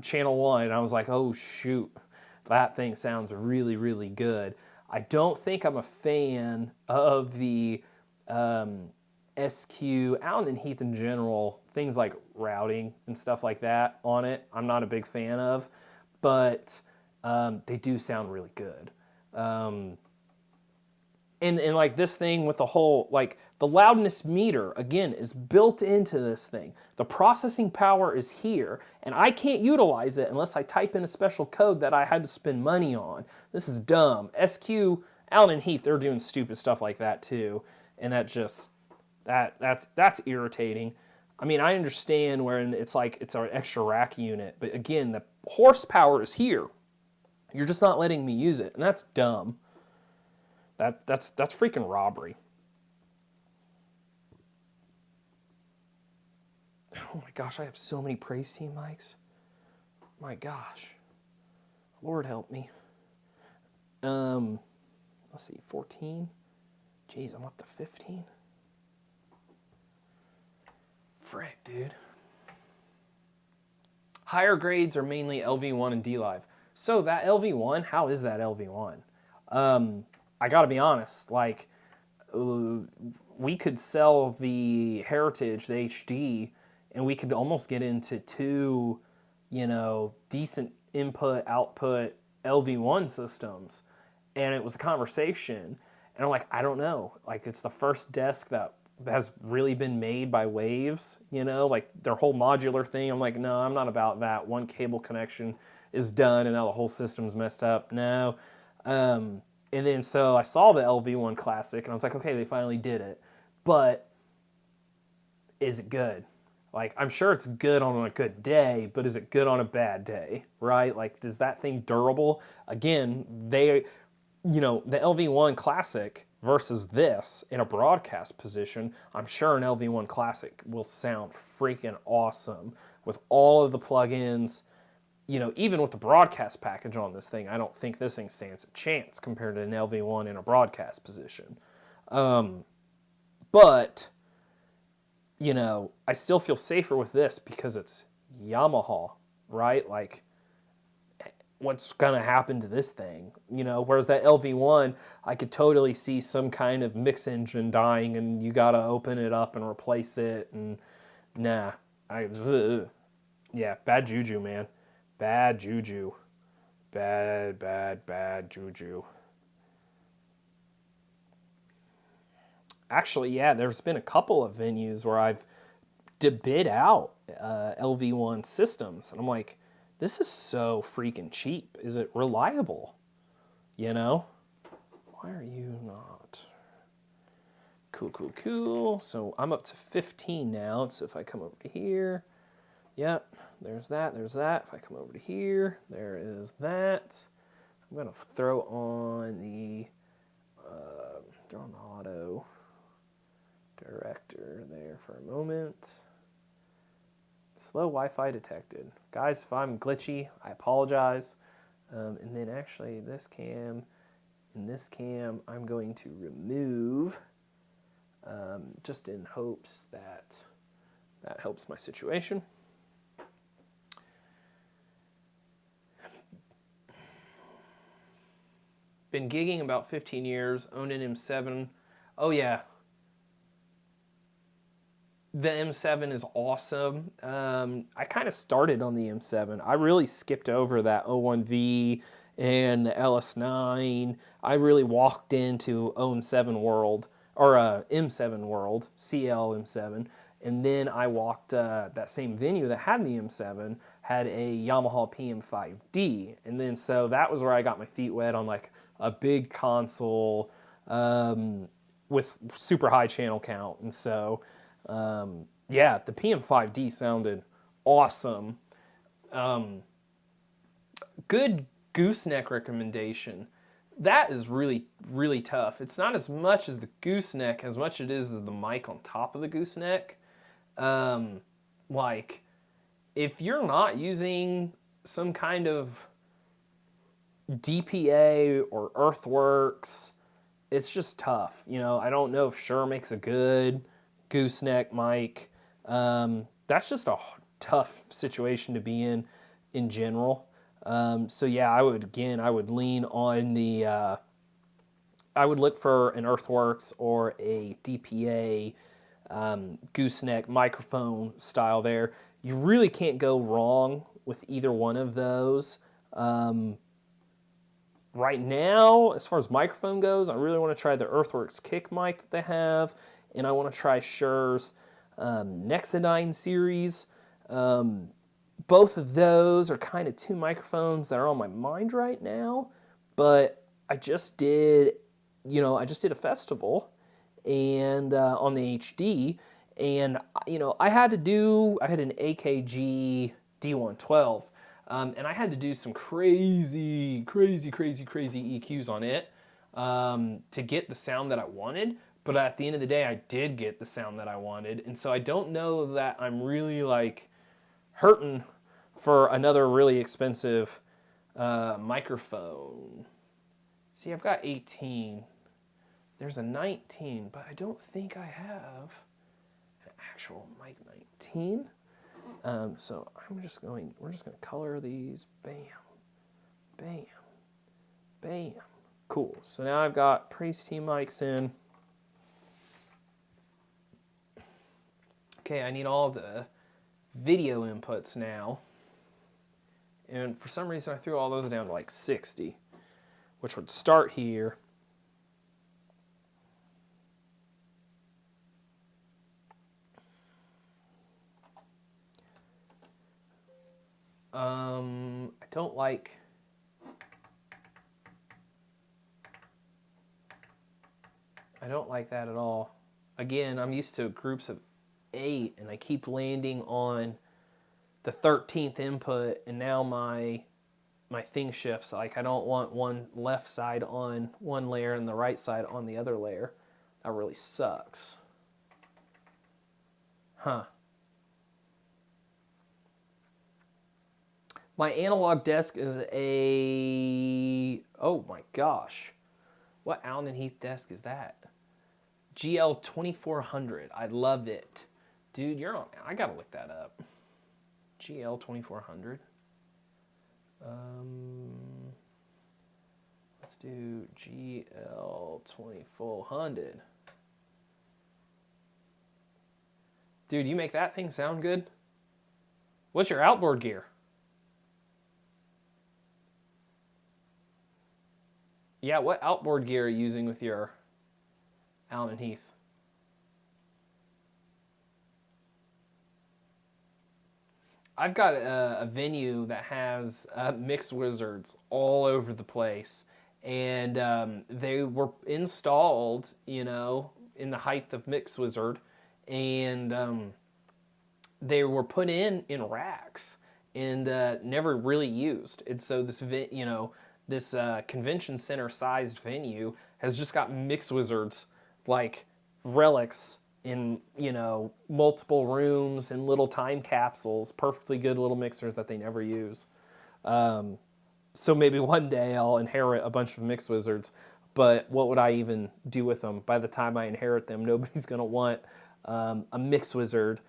channel 1, and I was like, oh shoot, that thing sounds really, really good. I don't think I'm a fan of the SQ, Allen and Heath in general, things like routing and stuff like that on it, I'm not a big fan of, but they do sound really good. And like this thing with the whole, like the loudness meter, again, is built into this thing. The processing power is here, and I can't utilize it unless I type in a special code that I had to spend money on. This is dumb. SQ, Allen and Heath, they're doing stupid stuff like that too, and that's irritating. I mean, I understand where it's like it's an extra rack unit, but again, the horsepower is here. You're just not letting me use it, and that's dumb. That's freaking robbery. Oh my gosh, I have so many praise team mics. My gosh. Lord help me. Let's see, 14. Jeez, I'm up to 15. Frick, dude. Higher grades are mainly LV1 and D-Live. So that LV1, how is that LV1? I gotta be honest, like, we could sell the Heritage, the HD, and we could almost get into two, decent input-output LV1 systems. And it was a conversation. And I'm like, I don't know. Like, it's the first desk that has really been made by Waves, like their whole modular thing. I'm like, no, I'm not about that. One cable connection is done and now the whole system's messed up. No. And then so I saw the LV1 Classic and I was like, okay, they finally did it. But is it good? Like, I'm sure it's good on a good day, but is it good on a bad day, right? Like, is that thing durable? Again, the LV1 Classic versus this in a broadcast position, I'm sure an LV1 Classic will sound freaking awesome with all of the plugins. Even with the broadcast package on this thing, I don't think this thing stands a chance compared to an LV1 in a broadcast position. But, I still feel safer with this because it's Yamaha, right? Like, what's going to happen to this thing? Whereas that LV1, I could totally see some kind of mix engine dying and you got to open it up and replace it. And nah, yeah, bad juju, man. Bad juju. Bad juju. Actually, yeah, there's been a couple of venues where I've bid out LV1 systems. And I'm like, this is so freaking cheap. Is it reliable? Why are you not Cool, cool, cool. So I'm up to 15 now. So if I come over to here, yep, there's that, there's that. If I come over to here, there is that. I'm going to throw on the auto director there for a moment. Slow Wi-Fi detected. Guys, if I'm glitchy, I apologize. And then actually this cam, in this cam, I'm going to remove just in hopes that that helps my situation. Been gigging about 15 years, owned an M7. Oh yeah. The M7 is awesome. I kind of started on the M7. I really skipped over that 01V and the LS9. I really walked into M7 world, or M7 world, CL M7. And then I walked that same venue that had the M7, had a Yamaha PM5D. And then so that was where I got my feet wet on like a big console with super high channel count. And so, yeah, the PM5D sounded awesome. Good gooseneck recommendation. That is really, really tough. It's not as much as the gooseneck as much as it is the mic on top of the gooseneck. Like, if you're not using some kind of DPA or Earthworks, it's just tough. You know, I don't know if Shure makes a good gooseneck mic. That's just a tough situation to be in general. So yeah, I would lean on the, I would look for an Earthworks or a DPA gooseneck microphone style there. You really can't go wrong with either one of those. Right now, as far as microphone goes, I really want to try the Earthworks kick mic that they have, and I want to try Shure's Nexodyne series. Both of those are kind of two microphones that are on my mind right now, but I just did a festival and on the HD, and I had an AKG D112. And I had to do some crazy EQs on it to get the sound that I wanted. But at the end of the day, I did get the sound that I wanted. And so I don't know that I'm really like hurting for another really expensive microphone. See, I've got 18. There's a 19, but I don't think I have an actual mic 19. So we're just going to color these. Bam, bam, bam. Cool. So now I've got Praise Team mics in. Okay, I need all the video inputs now. And for some reason I threw all those down to like 60, which would start here. I don't like that at all. Again, I'm used to groups of 8, and I keep landing on the 13th input, and now my thing shifts. Like, I don't want one left side on one layer and the right side on the other layer. That really sucks. Huh. My analog desk is a, oh my gosh. What Allen and Heath desk is that? GL 2400. I love it. Dude, you're on, I gotta look that up. GL 2400. Let's do GL 2400. Dude, you make that thing sound good? What's your outboard gear? Yeah, what outboard gear are you using with your Allen and Heath? I've got a venue that has mix wizards all over the place, and they were installed, in the height of Mix Wizard, and they were put in racks and never really used. And so this this convention center sized venue has just got Mix Wizards like relics in multiple rooms and little time capsules, perfectly good little mixers that they never use. So maybe one day I'll inherit a bunch of Mix Wizards, but what would I even do with them? By the time I inherit them, nobody's going to want a Mix Wizard.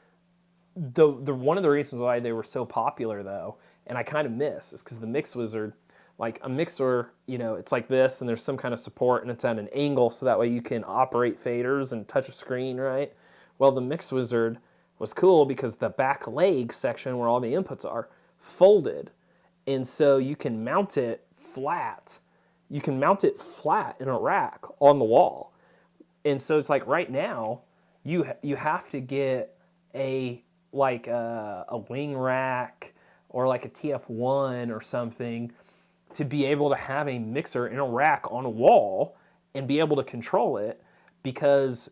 The one of the reasons why they were so popular, though, and I kind of miss, is because the Mix Wizard, like a mixer, it's like this, and there's some kind of support, and it's at an angle, so that way you can operate faders and touch a screen, right? Well, the Mix Wizard was cool because the back leg section where all the inputs are folded, and so you can mount it flat. You can mount it flat in a rack on the wall. And so it's like right now, you have to get a wing rack or like a TF1 or something to be able to have a mixer in a rack on a wall and be able to control it, because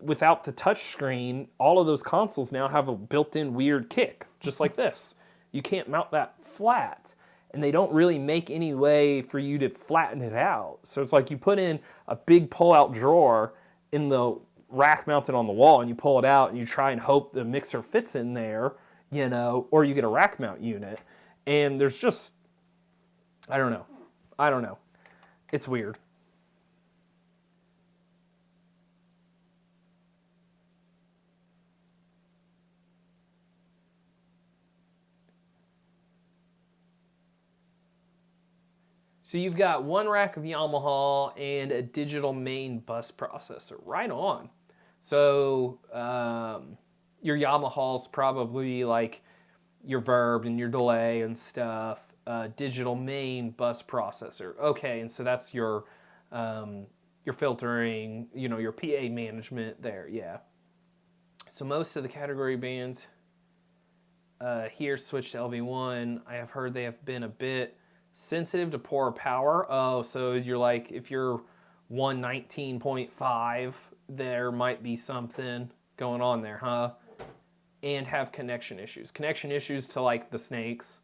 without the touch screen, all of those consoles now have a built-in weird kick, just like this. You can't mount that flat, and they don't really make any way for you to flatten it out. So it's like you put in a big pull-out drawer in the rack mounted on the wall, and you pull it out, and you try and hope the mixer fits in there, or you get a rack mount unit. And there's just, I don't know. It's weird. So you've got one rack of Yamaha and a digital main bus processor. Right on. So your Yamaha's probably like your verb and your delay and stuff. Digital main bus processor. Okay, and so that's your filtering, your PA management there. Yeah. So most of the category bands here switched to LV1. I have heard they have been a bit sensitive to poor power. Oh, so you're like, if you're 119.5, there might be something going on there, huh? And have connection issues. Connection issues to like the snakes.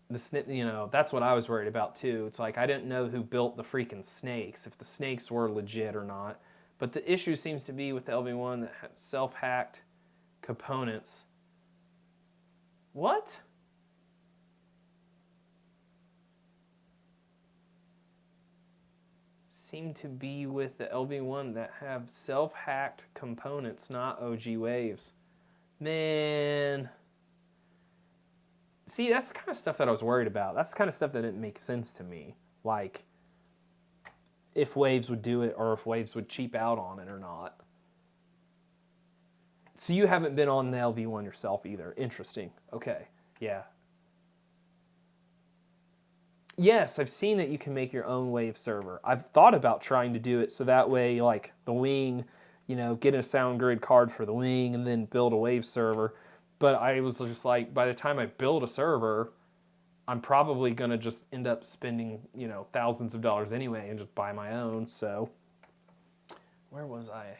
That's what I was worried about too. It's like I didn't know who built the freaking snakes, if the snakes were legit or not. But the issue seems to be with the LV1 that has self-hacked components. What? Seem to be with the LV1 that have self-hacked components, not OG waves. Man. See, that's the kind of stuff that I was worried about. That's the kind of stuff that didn't make sense to me. Like, if Waves would do it or if Waves would cheap out on it or not. So you haven't been on the LV1 yourself either. Interesting. Okay. Yeah. Yes, I've seen that you can make your own wave server. I've thought about trying to do it so that way, like, the wing, get a sound grid card for the wing and then build a wave server. But I was just like, by the time I build a server, I'm probably going to just end up spending, thousands of dollars anyway and just buy my own. So where was I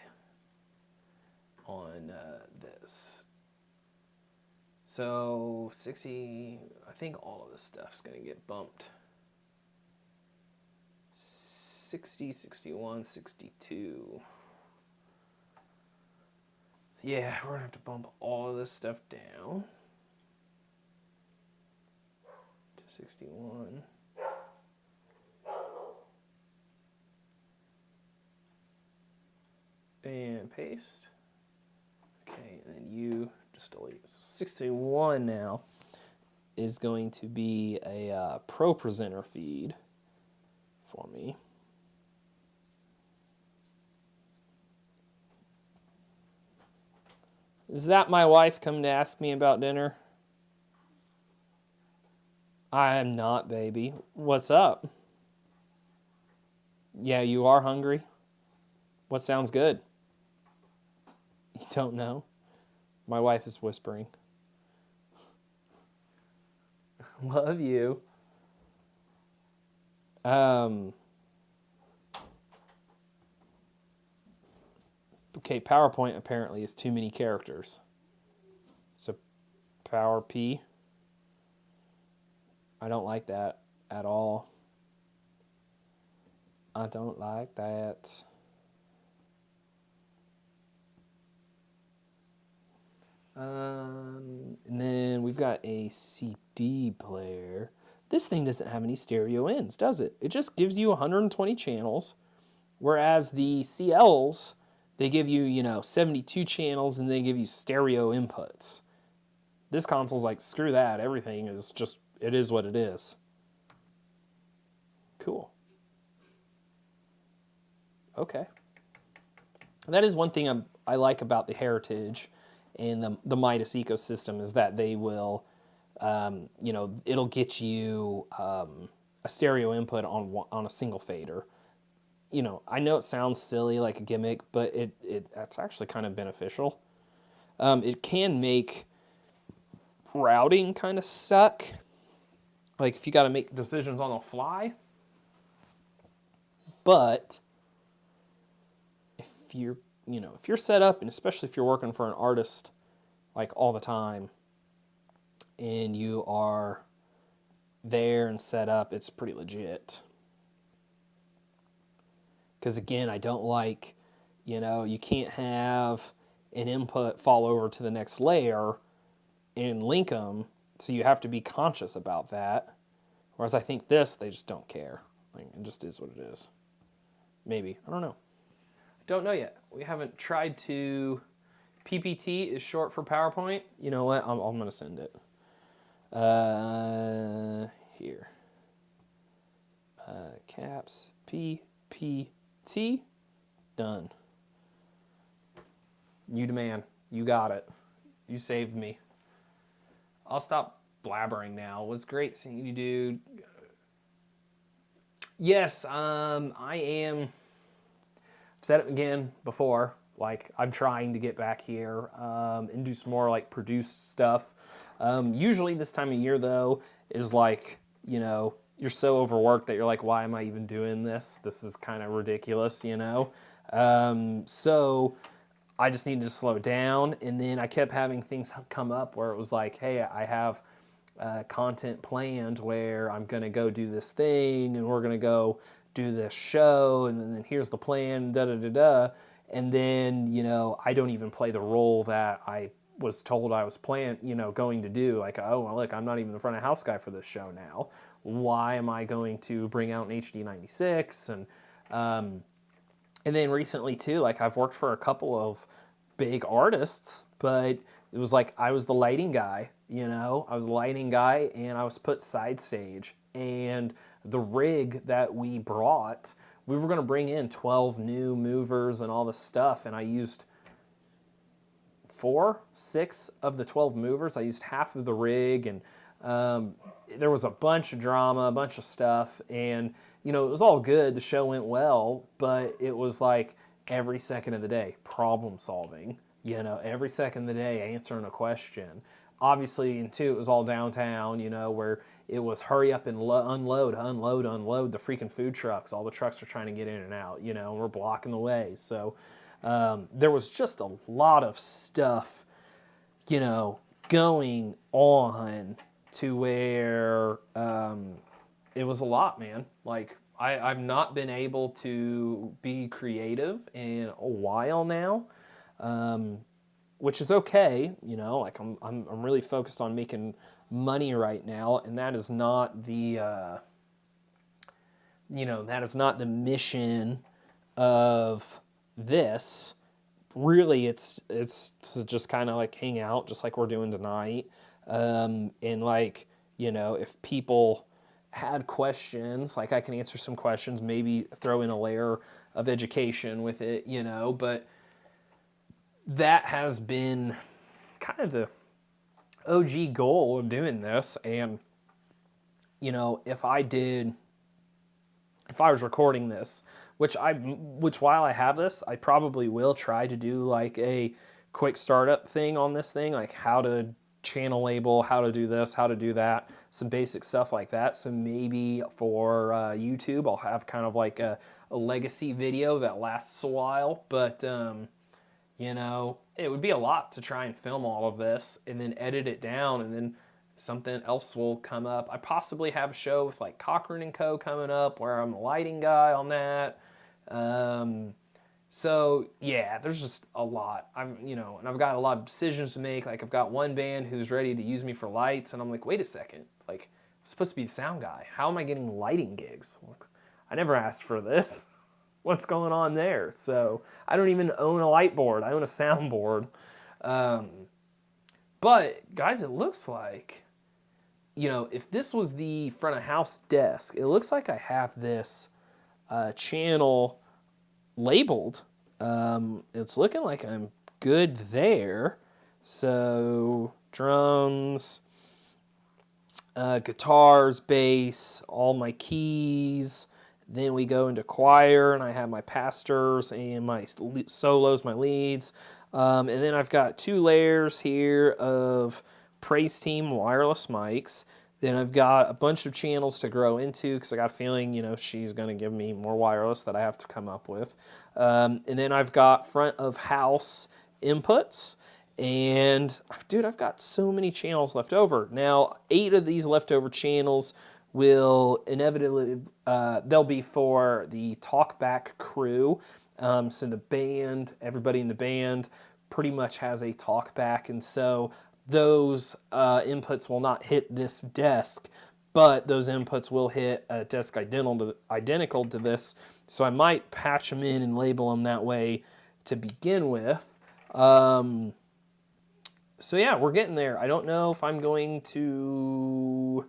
on this? So 60, I think all of this stuff's going to get bumped. 60, 61, 62. Yeah, we're going to have to bump all of this stuff down to 61. And paste. Okay, and then you just delete. So 61 now is going to be a Pro Presenter feed for me. Is that my wife coming to ask me about dinner? I am not, baby. What's up? Yeah, you are hungry? What sounds good? You don't know? My wife is whispering. Love you. Okay, PowerPoint apparently is too many characters. So Power P. I don't like that at all. I don't like that. And then we've got a CD player. This thing doesn't have any stereo ends, does it? It just gives you 120 channels, whereas the CLs, they give you, 72 channels and they give you stereo inputs. This console's like, screw that. Everything is just, it is what it is. Cool. Okay. That is one thing I like about the Heritage and the Midas ecosystem, is that they will, it'll get you a stereo input on a single fader. I know it sounds silly, like a gimmick, but that's actually kind of beneficial. It can make routing kind of suck, like if you got to make decisions on the fly. But if you're set up, and especially if you're working for an artist like all the time, and you are there and set up, it's pretty legit. Because again, I don't like, you can't have an input fall over to the next layer and link them, so you have to be conscious about that. Whereas I think this, they just don't care. Like, it just is what it is. Maybe. I don't know. Don't know yet. We haven't tried to... PPT is short for PowerPoint. You know what? I'm going to send it. Here. Caps. PPT. Done. You demand. You got it. You saved me. I'll stop blabbering now. It was great seeing you, dude. Yes, I am... I've said it again before. Like, I'm trying to get back here and do some more, like, produced stuff. Usually this time of year, though, is like, you're so overworked that you're like, why am I even doing this? This is kind of ridiculous, So I just needed to slow down. And then I kept having things come up where it was like, hey, I have content planned where I'm going to go do this thing, and we're going to go do this show, and then here's the plan, da-da-da-da. And then, I don't even play the role that I was told I was going to do. Like, oh, well, look, I'm not even the front of house guy for this show now. Why am I going to bring out an HD 96? And then recently, too, like, I've worked for a couple of big artists, but it was like I was the lighting guy, I was the lighting guy, and I was put side stage. And the rig that we brought, we were going to bring in 12 new movers and all this stuff, and I used 6 of the 12 movers. I used half of the rig, and there was a bunch of drama, a bunch of stuff, and it was all good. The show went well, but it was like every second of the day, problem solving, every second of the day, answering a question. Obviously, and too, it was all downtown, where it was hurry up and unload the freaking food trucks. All the trucks are trying to get in and out, and we're blocking the way. So there was just a lot of stuff, going on to where it was a lot, man. Like, I've not been able to be creative in a while now. Which is okay, like I'm really focused on making money right now, and that is not the that is not the mission of this. Really, it's to just kind of like hang out, just like we're doing tonight, and like if people had questions, like I can answer some questions, maybe throw in a layer of education with it, but that has been kind of the OG goal of doing this. And, if I was recording this, which while I have this, I probably will try to do like a quick startup thing on this thing, like how to channel label, how to do this, how to do that, some basic stuff like that. So maybe for YouTube, I'll have kind of like a legacy video that lasts a while, but, You know, it would be a lot to try and film all of this and then edit it down, and then something else will come up. I possibly have a show with like Cochran and Co. coming up where I'm the lighting guy on that. So yeah, there's just a lot. And I've got a lot of decisions to make. Like I've got one band who's ready to use me for lights, and I'm like, wait a second, like I'm supposed to be the sound guy. How am I getting lighting gigs? Like, I never asked for this. What's going on there? So I don't even own a light board. I own a soundboard. But guys, it looks like, if this was the front of house desk, it looks like I have this channel labeled. It's looking like I'm good there. So drums, guitars, bass, all my keys. Then we go into choir, and I have my pastors and my solos, my leads. And then I've got 2 layers here of Praise Team wireless mics. Then I've got a bunch of channels to grow into because I got a feeling, she's going to give me more wireless that I have to come up with. And then I've got front of house inputs. And, dude, I've got so many channels left over. Now, 8 of these leftover channels will inevitably, they'll be for the talkback crew. So the band, everybody in the band pretty much has a talkback, and so those inputs will not hit this desk, but those inputs will hit a desk identical to this, so I might patch them in and label them that way to begin with. So yeah, we're getting there. I don't know if I'm going to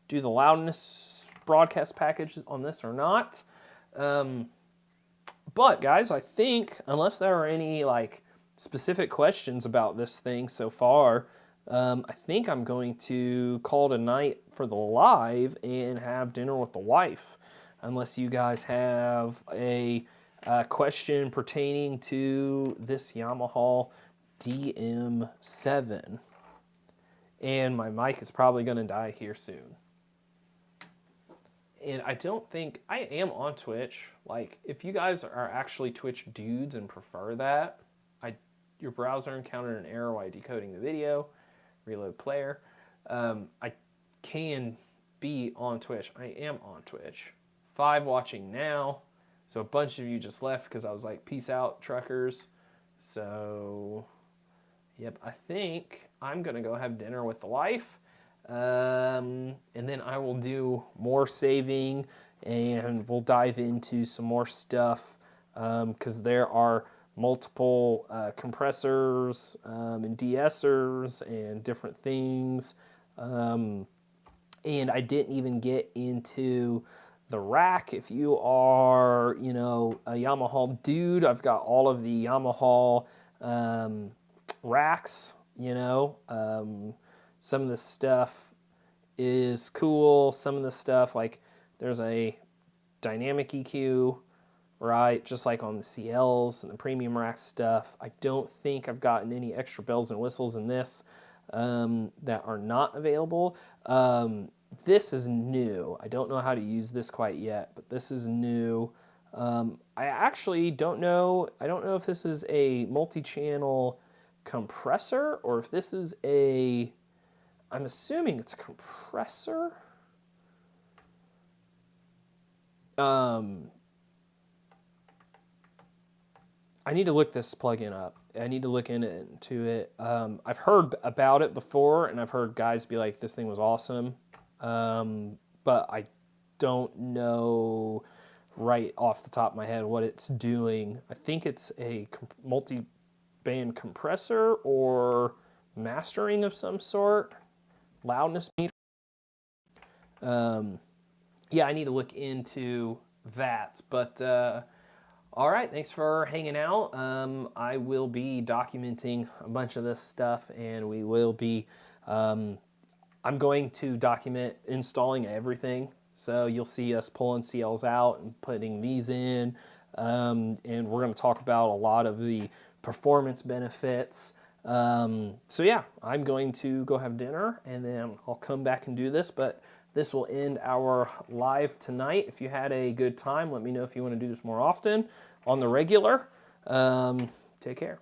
do the loudness broadcast package on this or not. But guys, I think unless there are any like specific questions about this thing so far, I think I'm going to call it a night for the live and have dinner with the wife. Unless you guys have a question pertaining to this Yamaha DM7. And my mic is probably going to die here soon. And I don't think, I am on Twitch. Like, if you guys are actually Twitch dudes and prefer that, your browser encountered an error while decoding the video, reload player. I can be on Twitch. I am on Twitch. 5 watching now. So a bunch of you just left because I was like, peace out, truckers. So, yep, I think I'm going to go have dinner with the wife. And then I will do more saving, and we'll dive into some more stuff because there are multiple compressors and de-essers and different things. And I didn't even get into the rack. If you are, a Yamaha dude, I've got all of the Yamaha racks, some of the stuff is cool. Some of the stuff, like there's a dynamic EQ, right? Just like on the CLs and the premium rack stuff. I don't think I've gotten any extra bells and whistles in this that are not available. This is new. I don't know how to use this quite yet, but this is new. I actually don't know. I don't know if this is a multi-channel compressor or if this is I'm assuming it's a compressor. I need to look this plugin up. I need to look into it. I've heard about it before, and I've heard guys be like, this thing was awesome. But I don't know right off the top of my head what it's doing. I think it's a multi-band compressor or mastering of some sort. Loudness meter. Yeah, I need to look into that. But all right, thanks for hanging out. I will be documenting a bunch of this stuff, and we will be. I'm going to document installing everything. So you'll see us pulling CLs out and putting these in, and we're going to talk about a lot of the performance benefits. So yeah, I'm going to go have dinner, and then I'll come back and do this, but this will end our live tonight. If you had a good time, let me know if you want to do this more often on the regular. Take care.